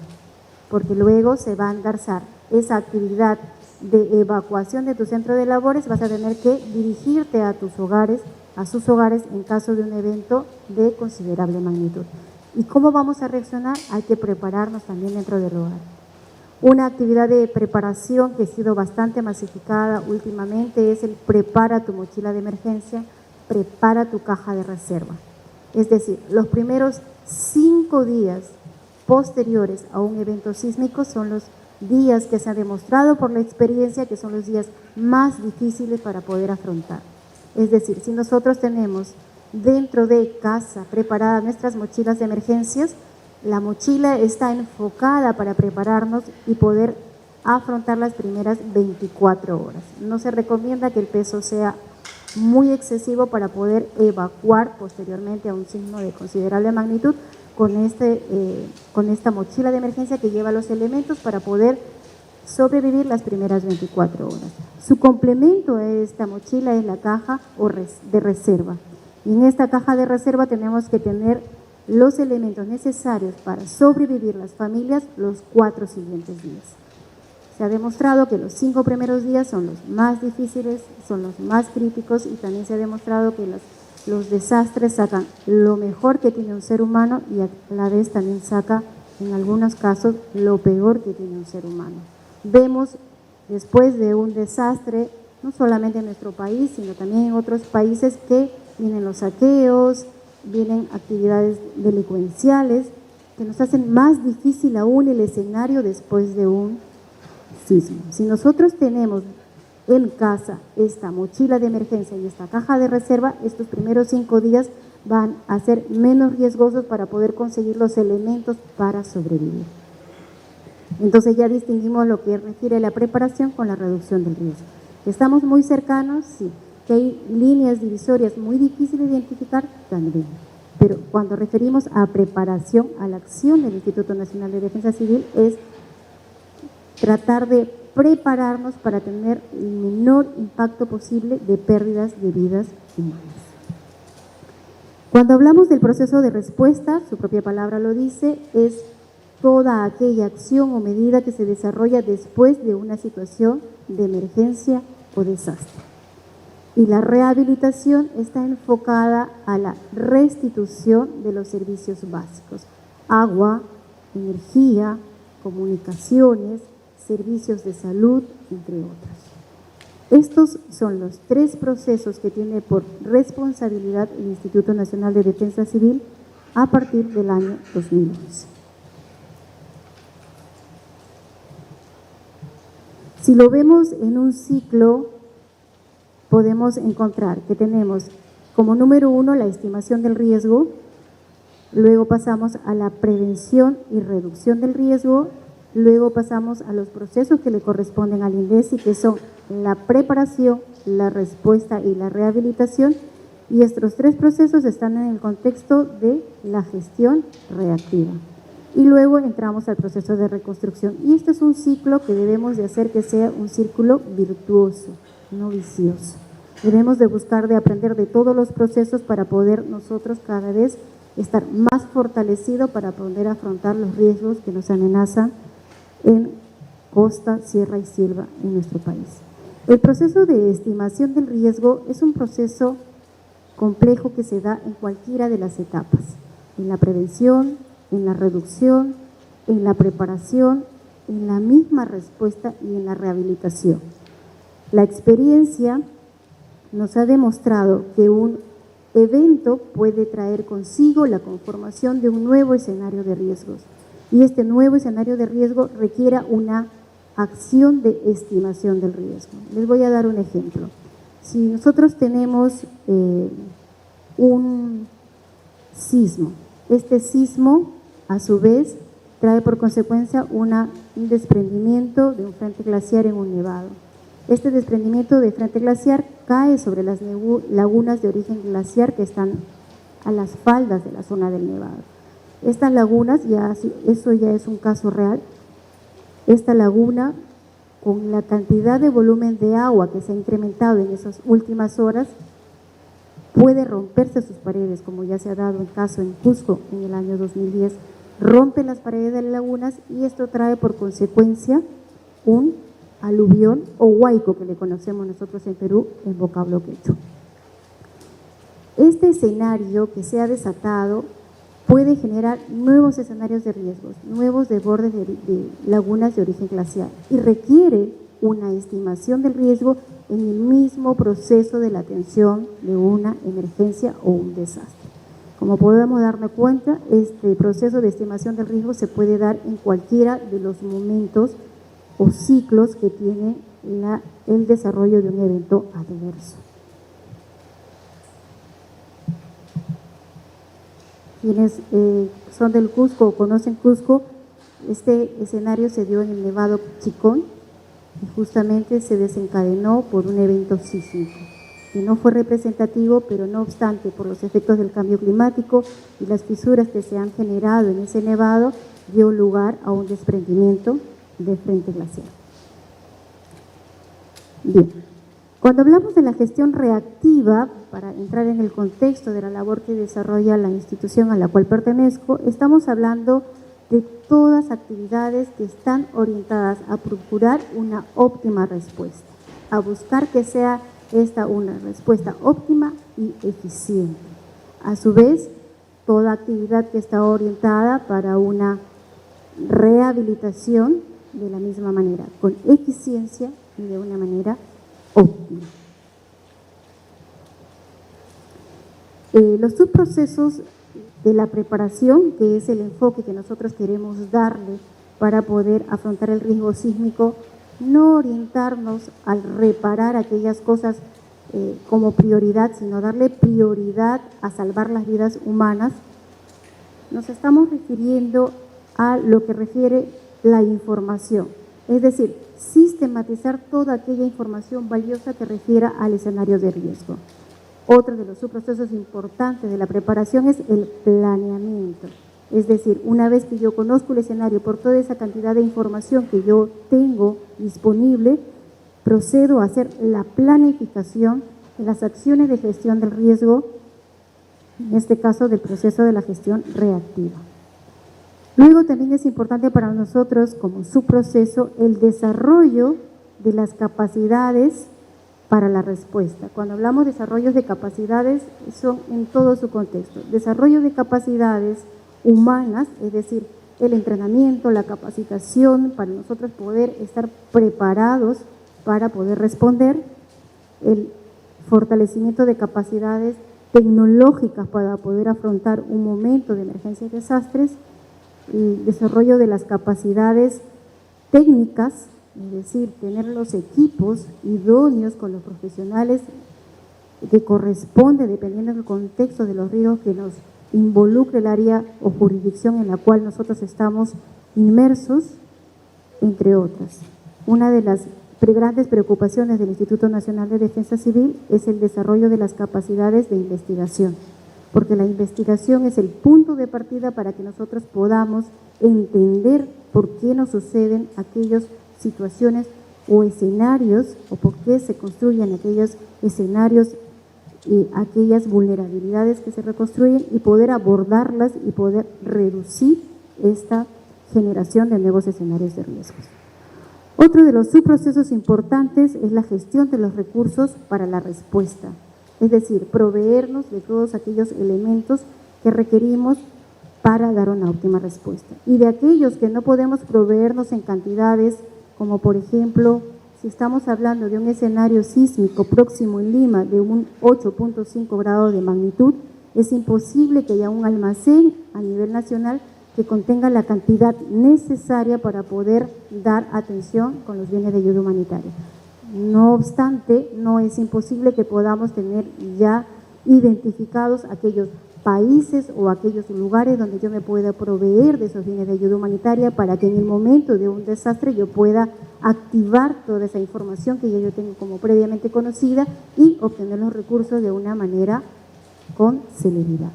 porque luego se va a engarzar esa actividad de evacuación de tu centro de labores, vas a tener que dirigirte a tus hogares, a sus hogares en caso de un evento de considerable magnitud. ¿Y cómo vamos a reaccionar? Hay que prepararnos también dentro del hogar. Una actividad de preparación que ha sido bastante masificada últimamente es el prepara tu mochila de emergencia, prepara tu caja de reserva. Es decir, los primeros 5 días posteriores a un evento sísmico son los días que se ha demostrado por la experiencia que son los días más difíciles para poder afrontar. Es decir, si nosotros tenemos dentro de casa preparadas nuestras mochilas de emergencias, la mochila está enfocada para prepararnos y poder afrontar las primeras 24 horas. No se recomienda que el peso sea muy excesivo para poder evacuar posteriormente a un sismo de considerable magnitud con esta mochila de emergencia que lleva los elementos para poder sobrevivir las primeras 24 horas. Su complemento a esta mochila es la caja de reserva. Y en esta caja de reserva tenemos que tener los elementos necesarios para sobrevivir las familias los 4 siguientes días. Se ha demostrado que los 5 primeros días son los más difíciles, son los más críticos y también se ha demostrado que los desastres sacan lo mejor que tiene un ser humano y a la vez también saca en algunos casos lo peor que tiene un ser humano. Vemos después de un desastre, no solamente en nuestro país, sino también en otros países que vienen los saqueos, vienen actividades delincuenciales que nos hacen más difícil aún el escenario después de un sismo. Si nosotros tenemos en casa esta mochila de emergencia y esta caja de reserva, estos primeros 5 días van a ser menos riesgosos para poder conseguir los elementos para sobrevivir. Entonces ya distinguimos lo que refiere a la preparación con la reducción del riesgo. ¿Estamos muy cercanos? Sí. ¿Que hay líneas divisorias muy difíciles de identificar? También. Pero cuando referimos a preparación, a la acción del Instituto Nacional de Defensa Civil, es tratar de prepararnos para tener el menor impacto posible de pérdidas de vidas humanas. Cuando hablamos del proceso de respuesta, su propia palabra lo dice, es toda aquella acción o medida que se desarrolla después de una situación de emergencia o desastre. Y la rehabilitación está enfocada a la restitución de los servicios básicos, agua, energía, comunicaciones, servicios de salud, entre otros. Estos son los 3 procesos que tiene por responsabilidad el Instituto Nacional de Defensa Civil a partir del año 2011. Si lo vemos en un ciclo, podemos encontrar que tenemos como número 1 la estimación del riesgo, luego pasamos a la prevención y reducción del riesgo, luego pasamos a los procesos que le corresponden al INDECI, que son la preparación, la respuesta y la rehabilitación, y estos 3 procesos están en el contexto de la gestión reactiva. Y luego entramos al proceso de reconstrucción. Y este es un ciclo que debemos de hacer que sea un círculo virtuoso, no vicioso. Debemos de buscar de aprender de todos los procesos para poder nosotros cada vez estar más fortalecidos para poder afrontar los riesgos que nos amenazan en costa, sierra y selva en nuestro país. El proceso de estimación del riesgo es un proceso complejo que se da en cualquiera de las etapas, en la prevención, en la reducción, en la preparación, en la misma respuesta y en la rehabilitación. La experiencia nos ha demostrado que un evento puede traer consigo la conformación de un nuevo escenario de riesgos y este nuevo escenario de riesgo requiere una acción de estimación del riesgo. Les voy a dar un ejemplo. Si nosotros tenemos un sismo, este sismo a su vez trae por consecuencia un desprendimiento de un frente glaciar en un nevado. Este desprendimiento de frente glaciar cae sobre las lagunas de origen glaciar que están a las faldas de la zona del nevado. Estas lagunas, eso ya es un caso real, esta laguna con la cantidad de volumen de agua que se ha incrementado en esas últimas horas, puede romperse sus paredes, como ya se ha dado el caso en Cusco en el año 2010, rompe las paredes de las lagunas y esto trae por consecuencia un aluvión o huaico que le conocemos nosotros en Perú en vocablo quechua. Este escenario que se ha desatado puede generar nuevos escenarios de riesgos, nuevos desbordes de lagunas de origen glaciar y requiere una estimación del riesgo en el mismo proceso de la atención de una emergencia o un desastre. Como podemos darnos cuenta, este proceso de estimación del riesgo se puede dar en cualquiera de los momentos o ciclos que tiene el desarrollo de un evento adverso. Quienes son del Cusco o conocen Cusco, este escenario se dio en el Nevado Chicón y justamente se desencadenó por un evento sísmico, que no fue representativo, pero no obstante, por los efectos del cambio climático y las fisuras que se han generado en ese nevado, dio lugar a un desprendimiento del frente glaciar. Bien, cuando hablamos de la gestión reactiva, para entrar en el contexto de la labor que desarrolla la institución a la cual pertenezco, estamos hablando de todas actividades que están orientadas a procurar una óptima respuesta, a buscar que sea esta una respuesta óptima y eficiente. A su vez, toda actividad que está orientada para una rehabilitación de la misma manera, con eficiencia y de una manera óptima. Los subprocesos de la preparación, que es el enfoque que nosotros queremos darle para poder afrontar el riesgo sísmico, no orientarnos al reparar aquellas cosas como prioridad, sino darle prioridad a salvar las vidas humanas. Nos estamos refiriendo a lo que refiere la información, es decir, sistematizar toda aquella información valiosa que refiera al escenario de riesgo. Otro de los subprocesos importantes de la preparación es el planeamiento, es decir, una vez que yo conozco el escenario por toda esa cantidad de información que yo tengo disponible, procedo a hacer la planificación de las acciones de gestión del riesgo, en este caso del proceso de la gestión reactiva. Luego también es importante para nosotros como subproceso el desarrollo de las capacidades para la respuesta. Cuando hablamos de desarrollos de capacidades, son en todo su contexto. Desarrollo de capacidades humanas, es decir, el entrenamiento, la capacitación para nosotros poder estar preparados para poder responder, el fortalecimiento de capacidades tecnológicas para poder afrontar un momento de emergencia y desastres, el desarrollo de las capacidades técnicas, es decir, tener los equipos idóneos con los profesionales que corresponde dependiendo del contexto de los riesgos que nos involucre el área o jurisdicción en la cual nosotros estamos inmersos, entre otras. Una de las grandes preocupaciones del Instituto Nacional de Defensa Civil es el desarrollo de las capacidades de investigación, porque la investigación es el punto de partida para que nosotros podamos entender por qué nos suceden aquellas situaciones o escenarios o por qué se construyen aquellos escenarios y aquellas vulnerabilidades que se reconstruyen y poder abordarlas y poder reducir esta generación de nuevos escenarios de riesgos. Otro de los subprocesos importantes es la gestión de los recursos para la respuesta, es decir, proveernos de todos aquellos elementos que requerimos para dar una óptima respuesta. Y de aquellos que no podemos proveernos en cantidades, como por ejemplo, si estamos hablando de un escenario sísmico próximo en Lima de un 8.5 grados de magnitud, es imposible que haya un almacén a nivel nacional que contenga la cantidad necesaria para poder dar atención con los bienes de ayuda humanitaria. No obstante, no es imposible que podamos tener ya identificados aquellos países o aquellos lugares donde yo me pueda proveer de esos bienes de ayuda humanitaria para que en el momento de un desastre yo pueda activar toda esa información que ya yo tengo como previamente conocida y obtener los recursos de una manera con celeridad.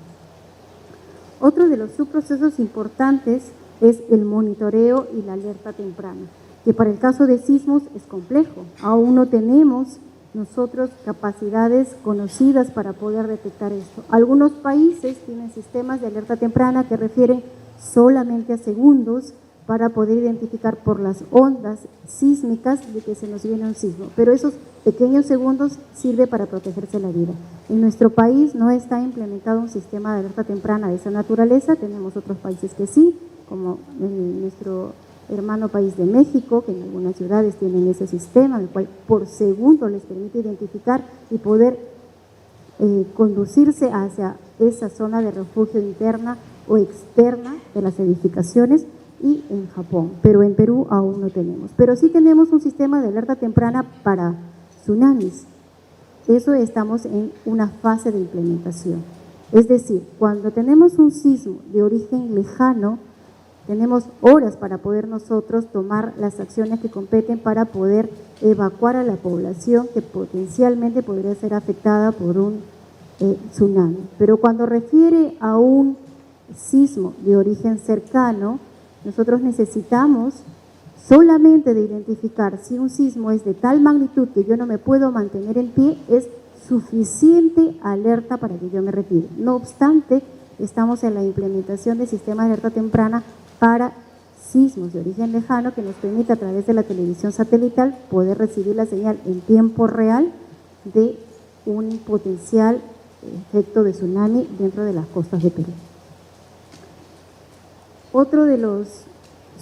Otro de los subprocesos importantes es el monitoreo y la alerta temprana. que para el caso de sismos es complejo. Aún no tenemos nosotros capacidades conocidas para poder detectar esto. Algunos países tienen sistemas de alerta temprana que refieren solamente a segundos para poder identificar por las ondas sísmicas de que se nos viene un sismo, pero esos pequeños segundos sirve para protegerse la vida. En nuestro país no está implementado un sistema de alerta temprana de esa naturaleza, tenemos otros países que sí, como en nuestro hermano país de México, que en algunas ciudades tienen ese sistema, el cual por segundo les permite identificar y poder conducirse hacia esa zona de refugio interna o externa de las edificaciones, y en Japón, pero en Perú aún no tenemos. Pero sí tenemos un sistema de alerta temprana para tsunamis. Eso estamos en una fase de implementación. Es decir, cuando tenemos un sismo de origen lejano, tenemos horas para poder nosotros tomar las acciones que competen para poder evacuar a la población que potencialmente podría ser afectada por un tsunami. Pero cuando refiere a un sismo de origen cercano, nosotros necesitamos solamente de identificar si un sismo es de tal magnitud que yo no me puedo mantener en pie, es suficiente alerta para que yo me retire. No obstante, estamos en la implementación de sistemas de alerta temprana para sismos de origen lejano que nos permite a través de la televisión satelital poder recibir la señal en tiempo real de un potencial efecto de tsunami dentro de las costas de Perú. Otro de los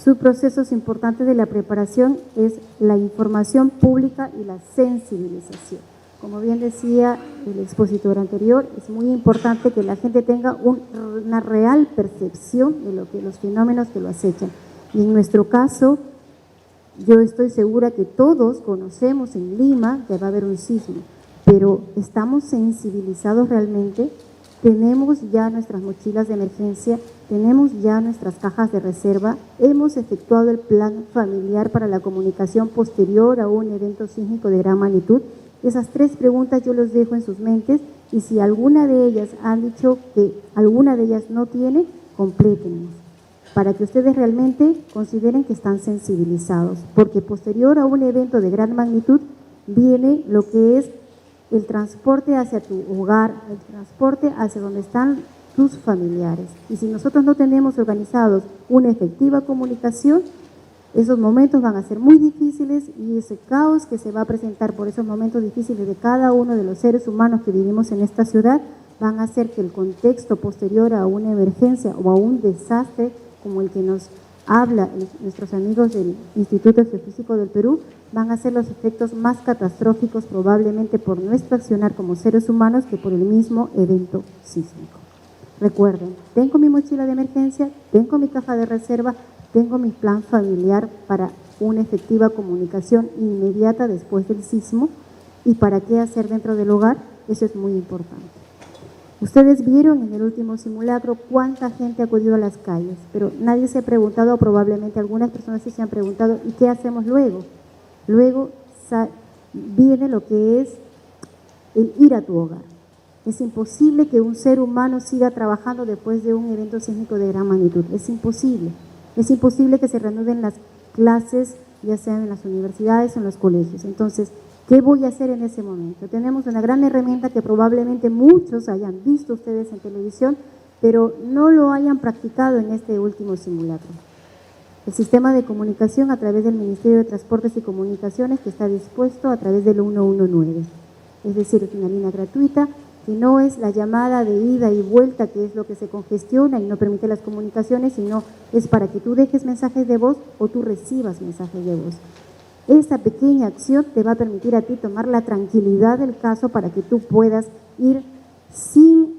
subprocesos importantes de la preparación es la información pública y la sensibilización. Como bien decía el expositor anterior, es muy importante que la gente tenga una real percepción de los fenómenos que lo acechan. Y en nuestro caso, yo estoy segura que todos conocemos en Lima que va a haber un sismo, pero ¿estamos sensibilizados realmente? Tenemos ya nuestras mochilas de emergencia, tenemos ya nuestras cajas de reserva, hemos efectuado el plan familiar para la comunicación posterior a un evento sísmico de gran magnitud. Esas tres preguntas yo los dejo en sus mentes y si alguna de ellas han dicho que alguna de ellas no tiene, complétenlas para que ustedes realmente consideren que están sensibilizados, porque posterior a un evento de gran magnitud viene lo que es el transporte hacia tu hogar, el transporte hacia donde están tus familiares. Y si nosotros no tenemos organizados una efectiva comunicación, esos momentos van a ser muy difíciles y ese caos que se va a presentar por esos momentos difíciles de cada uno de los seres humanos que vivimos en esta ciudad van a hacer que el contexto posterior a una emergencia o a un desastre como el que nos habla nuestros amigos del Instituto Geofísico del Perú, van a ser los efectos más catastróficos probablemente por nuestro accionar como seres humanos que por el mismo evento sísmico. Recuerden, tengo mi mochila de emergencia, tengo mi caja de reserva, tengo mi plan familiar para una efectiva comunicación inmediata después del sismo y para qué hacer dentro del hogar, eso es muy importante. Ustedes vieron en el último simulacro cuánta gente acudió a las calles, pero nadie se ha preguntado, o probablemente algunas personas sí se han preguntado, ¿y qué hacemos luego? Luego viene lo que es el ir a tu hogar. Es imposible que un ser humano siga trabajando después de un evento sísmico de gran magnitud. Es imposible. Es imposible que se reanuden las clases, ya sean en las universidades o en los colegios. Entonces, ¿qué voy a hacer en ese momento? Tenemos una gran herramienta que probablemente muchos hayan visto ustedes en televisión, pero no lo hayan practicado en este último simulacro. El sistema de comunicación a través del Ministerio de Transportes y Comunicaciones que está dispuesto a través del 119. Es decir, es una línea gratuita que no es la llamada de ida y vuelta, que es lo que se congestiona y no permite las comunicaciones, sino es para que tú dejes mensajes de voz o tú recibas mensajes de voz. Esta pequeña acción te va a permitir a ti tomar la tranquilidad del caso para que tú puedas ir sin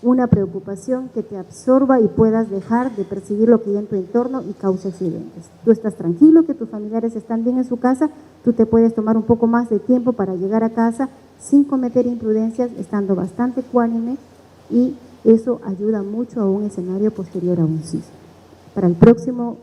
una preocupación que te absorba y puedas dejar de percibir lo que hay en tu entorno y cause accidentes. Tú estás tranquilo, que tus familiares están bien en su casa, tú te puedes tomar un poco más de tiempo para llegar a casa sin cometer imprudencias, estando bastante ecuánime y eso ayuda mucho a un escenario posterior a un sismo. Para el próximo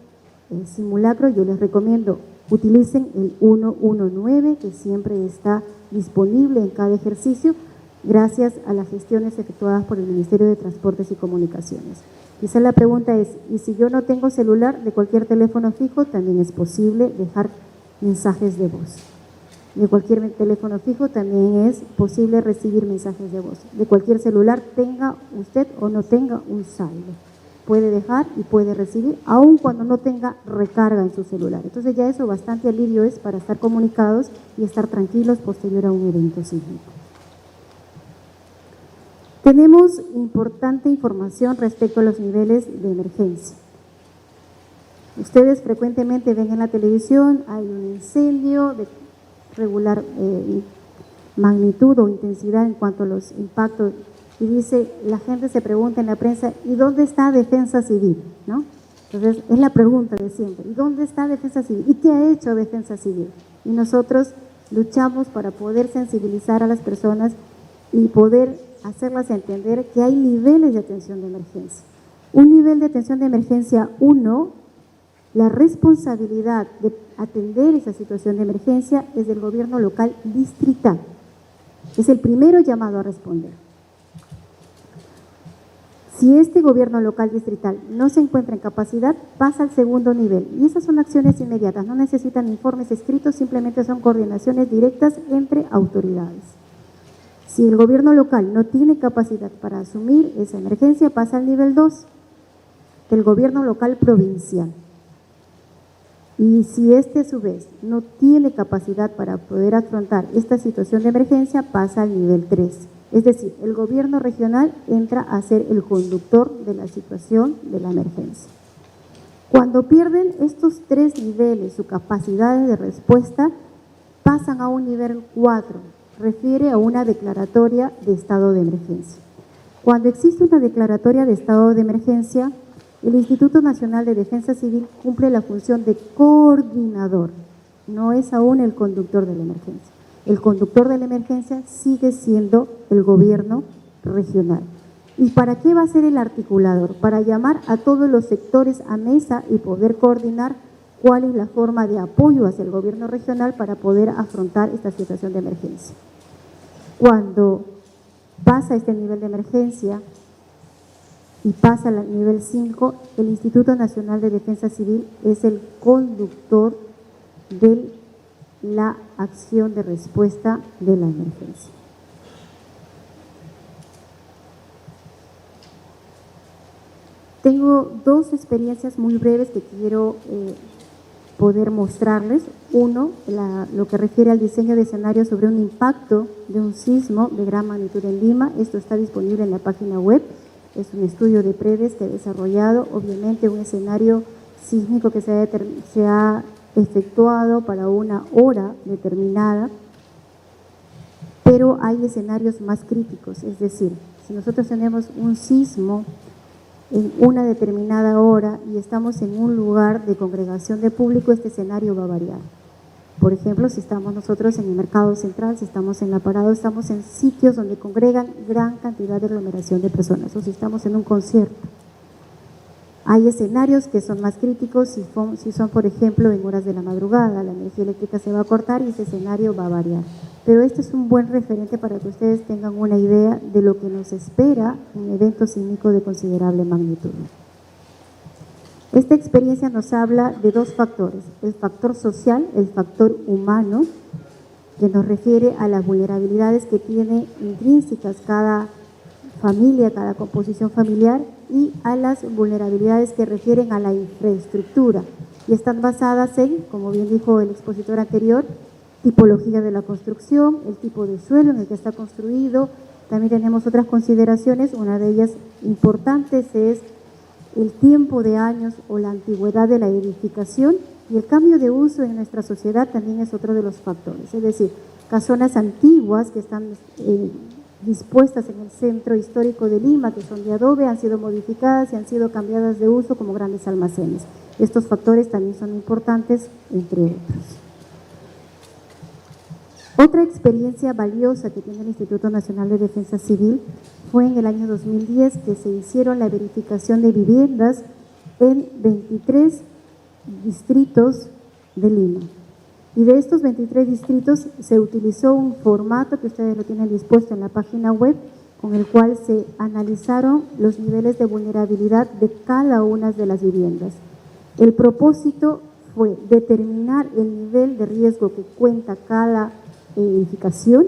simulacro yo les recomiendo utilicen el 119 que siempre está disponible en cada ejercicio gracias a las gestiones efectuadas por el Ministerio de Transportes y Comunicaciones. Quizá la pregunta es, ¿y si yo no tengo celular, de cualquier teléfono fijo también es posible dejar mensajes de voz? De cualquier teléfono fijo también es posible recibir mensajes de voz. De cualquier celular, tenga usted o no tenga un saldo, puede dejar y puede recibir, aun cuando no tenga recarga en su celular. Entonces ya eso bastante alivio es para estar comunicados y estar tranquilos posterior a un evento sísmico. Tenemos importante información respecto a los niveles de emergencia. Ustedes frecuentemente ven en la televisión, hay un incendio de regular magnitud o intensidad en cuanto a los impactos, y dice, la gente se pregunta en la prensa, ¿y dónde está Defensa Civil? ¿No? Entonces, es la pregunta de siempre, ¿y dónde está Defensa Civil? ¿Y qué ha hecho Defensa Civil? Y nosotros luchamos para poder sensibilizar a las personas y poder hacerlas entender que hay niveles de atención de emergencia. Un nivel de atención de emergencia 1, la responsabilidad de atender esa situación de emergencia es del gobierno local distrital. Es el primero llamado a responder. Si este gobierno local distrital no se encuentra en capacidad, pasa al segundo nivel. Y esas son acciones inmediatas, no necesitan informes escritos, simplemente son coordinaciones directas entre autoridades. Si el gobierno local no tiene capacidad para asumir esa emergencia, pasa al nivel 2, del gobierno local provincial. Y si este a su vez no tiene capacidad para poder afrontar esta situación de emergencia, pasa al nivel 3. Es decir, el gobierno regional entra a ser el conductor de la situación de la emergencia. Cuando pierden estos 3 niveles, su capacidad de respuesta, pasan a un nivel 4, refiere a una declaratoria de estado de emergencia. Cuando existe una declaratoria de estado de emergencia, el Instituto Nacional de Defensa Civil cumple la función de coordinador, no es aún el conductor de la emergencia. El conductor de la emergencia sigue siendo el gobierno regional. ¿Y para qué va a ser el articulador? Para llamar a todos los sectores a mesa y poder coordinar cuál es la forma de apoyo hacia el gobierno regional para poder afrontar esta situación de emergencia. Cuando pasa este nivel de emergencia y pasa al nivel 5, el Instituto Nacional de Defensa Civil es el conductor de la acción de respuesta de la emergencia. Tengo 2 experiencias muy breves que quiero poder mostrarles. Uno, lo que refiere al diseño de escenarios sobre un impacto de un sismo de gran magnitud en Lima. Esto está disponible en la página web. Es un estudio de PREDES que he desarrollado, obviamente un escenario sísmico que se ha efectuado para una hora determinada, pero hay escenarios más críticos, es decir, si nosotros tenemos un sismo en una determinada hora y estamos en un lugar de congregación de público, este escenario va a variar. Por ejemplo, si estamos nosotros en el Mercado Central, si estamos en La Parada, estamos en sitios donde congregan gran cantidad de aglomeración de personas, o si estamos en un concierto. Hay escenarios que son más críticos si son, por ejemplo, en horas de la madrugada, la energía eléctrica se va a cortar y ese escenario va a variar. Pero este es un buen referente para que ustedes tengan una idea de lo que nos espera en un evento sísmico de considerable magnitud. Esta experiencia nos habla de 2 factores, el factor social, el factor humano, que nos refiere a las vulnerabilidades que tiene intrínsecas cada familia, cada composición familiar, y a las vulnerabilidades que refieren a la infraestructura, y están basadas en, como bien dijo el expositor anterior, tipología de la construcción, el tipo de suelo en el que está construido. También tenemos otras consideraciones, una de ellas importantes es el tiempo de años o la antigüedad de la edificación, y el cambio de uso en nuestra sociedad también es otro de los factores, es decir, casonas antiguas que están dispuestas en el centro histórico de Lima, que son de adobe, han sido modificadas y han sido cambiadas de uso como grandes almacenes. Estos factores también son importantes, entre otros. Otra experiencia valiosa que tiene el Instituto Nacional de Defensa Civil fue en el año 2010 que se hicieron la verificación de viviendas en 23 distritos de Lima. Y de estos 23 distritos se utilizó un formato que ustedes lo tienen dispuesto en la página web, con el cual se analizaron los niveles de vulnerabilidad de cada una de las viviendas. El propósito fue determinar el nivel de riesgo que cuenta cada edificación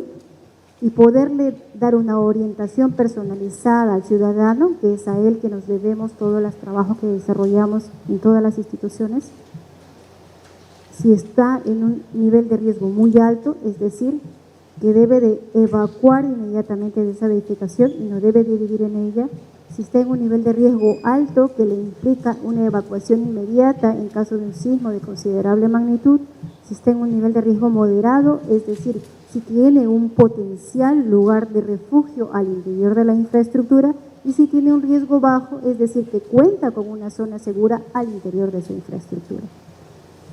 y poderle dar una orientación personalizada al ciudadano, que es a él que nos debemos todos los trabajos que desarrollamos en todas las instituciones. Si está en un nivel de riesgo muy alto, es decir, que debe de evacuar inmediatamente de esa edificación y no debe de vivir en ella. Si está en un nivel de riesgo alto, que le implica una evacuación inmediata en caso de un sismo de considerable magnitud. Si está en un nivel de riesgo moderado, es decir, si tiene un potencial lugar de refugio al interior de la infraestructura, y si tiene un riesgo bajo, es decir, que cuenta con una zona segura al interior de su infraestructura.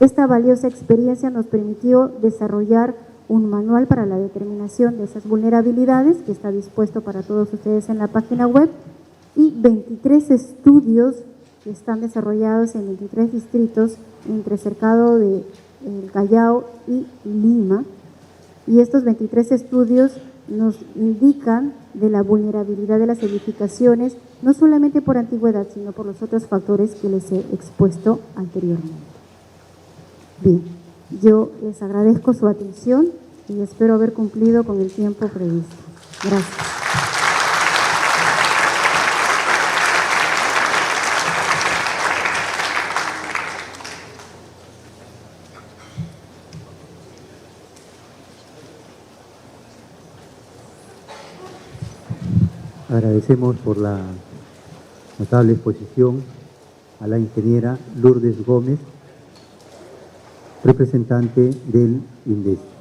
Esta valiosa experiencia nos permitió desarrollar un manual para la determinación de esas vulnerabilidades, que está dispuesto para todos ustedes en la página web, y 23 estudios que están desarrollados en 23 distritos entre Cercado de Callao y Lima. Y estos 23 estudios nos indican de la vulnerabilidad de las edificaciones, no solamente por antigüedad, sino por los otros factores que les he expuesto anteriormente. Bien, yo les agradezco su atención y espero haber cumplido con el tiempo previsto. Gracias. Agradecemos por la notable exposición a la ingeniera Lourdes Gómez, representante del INDES.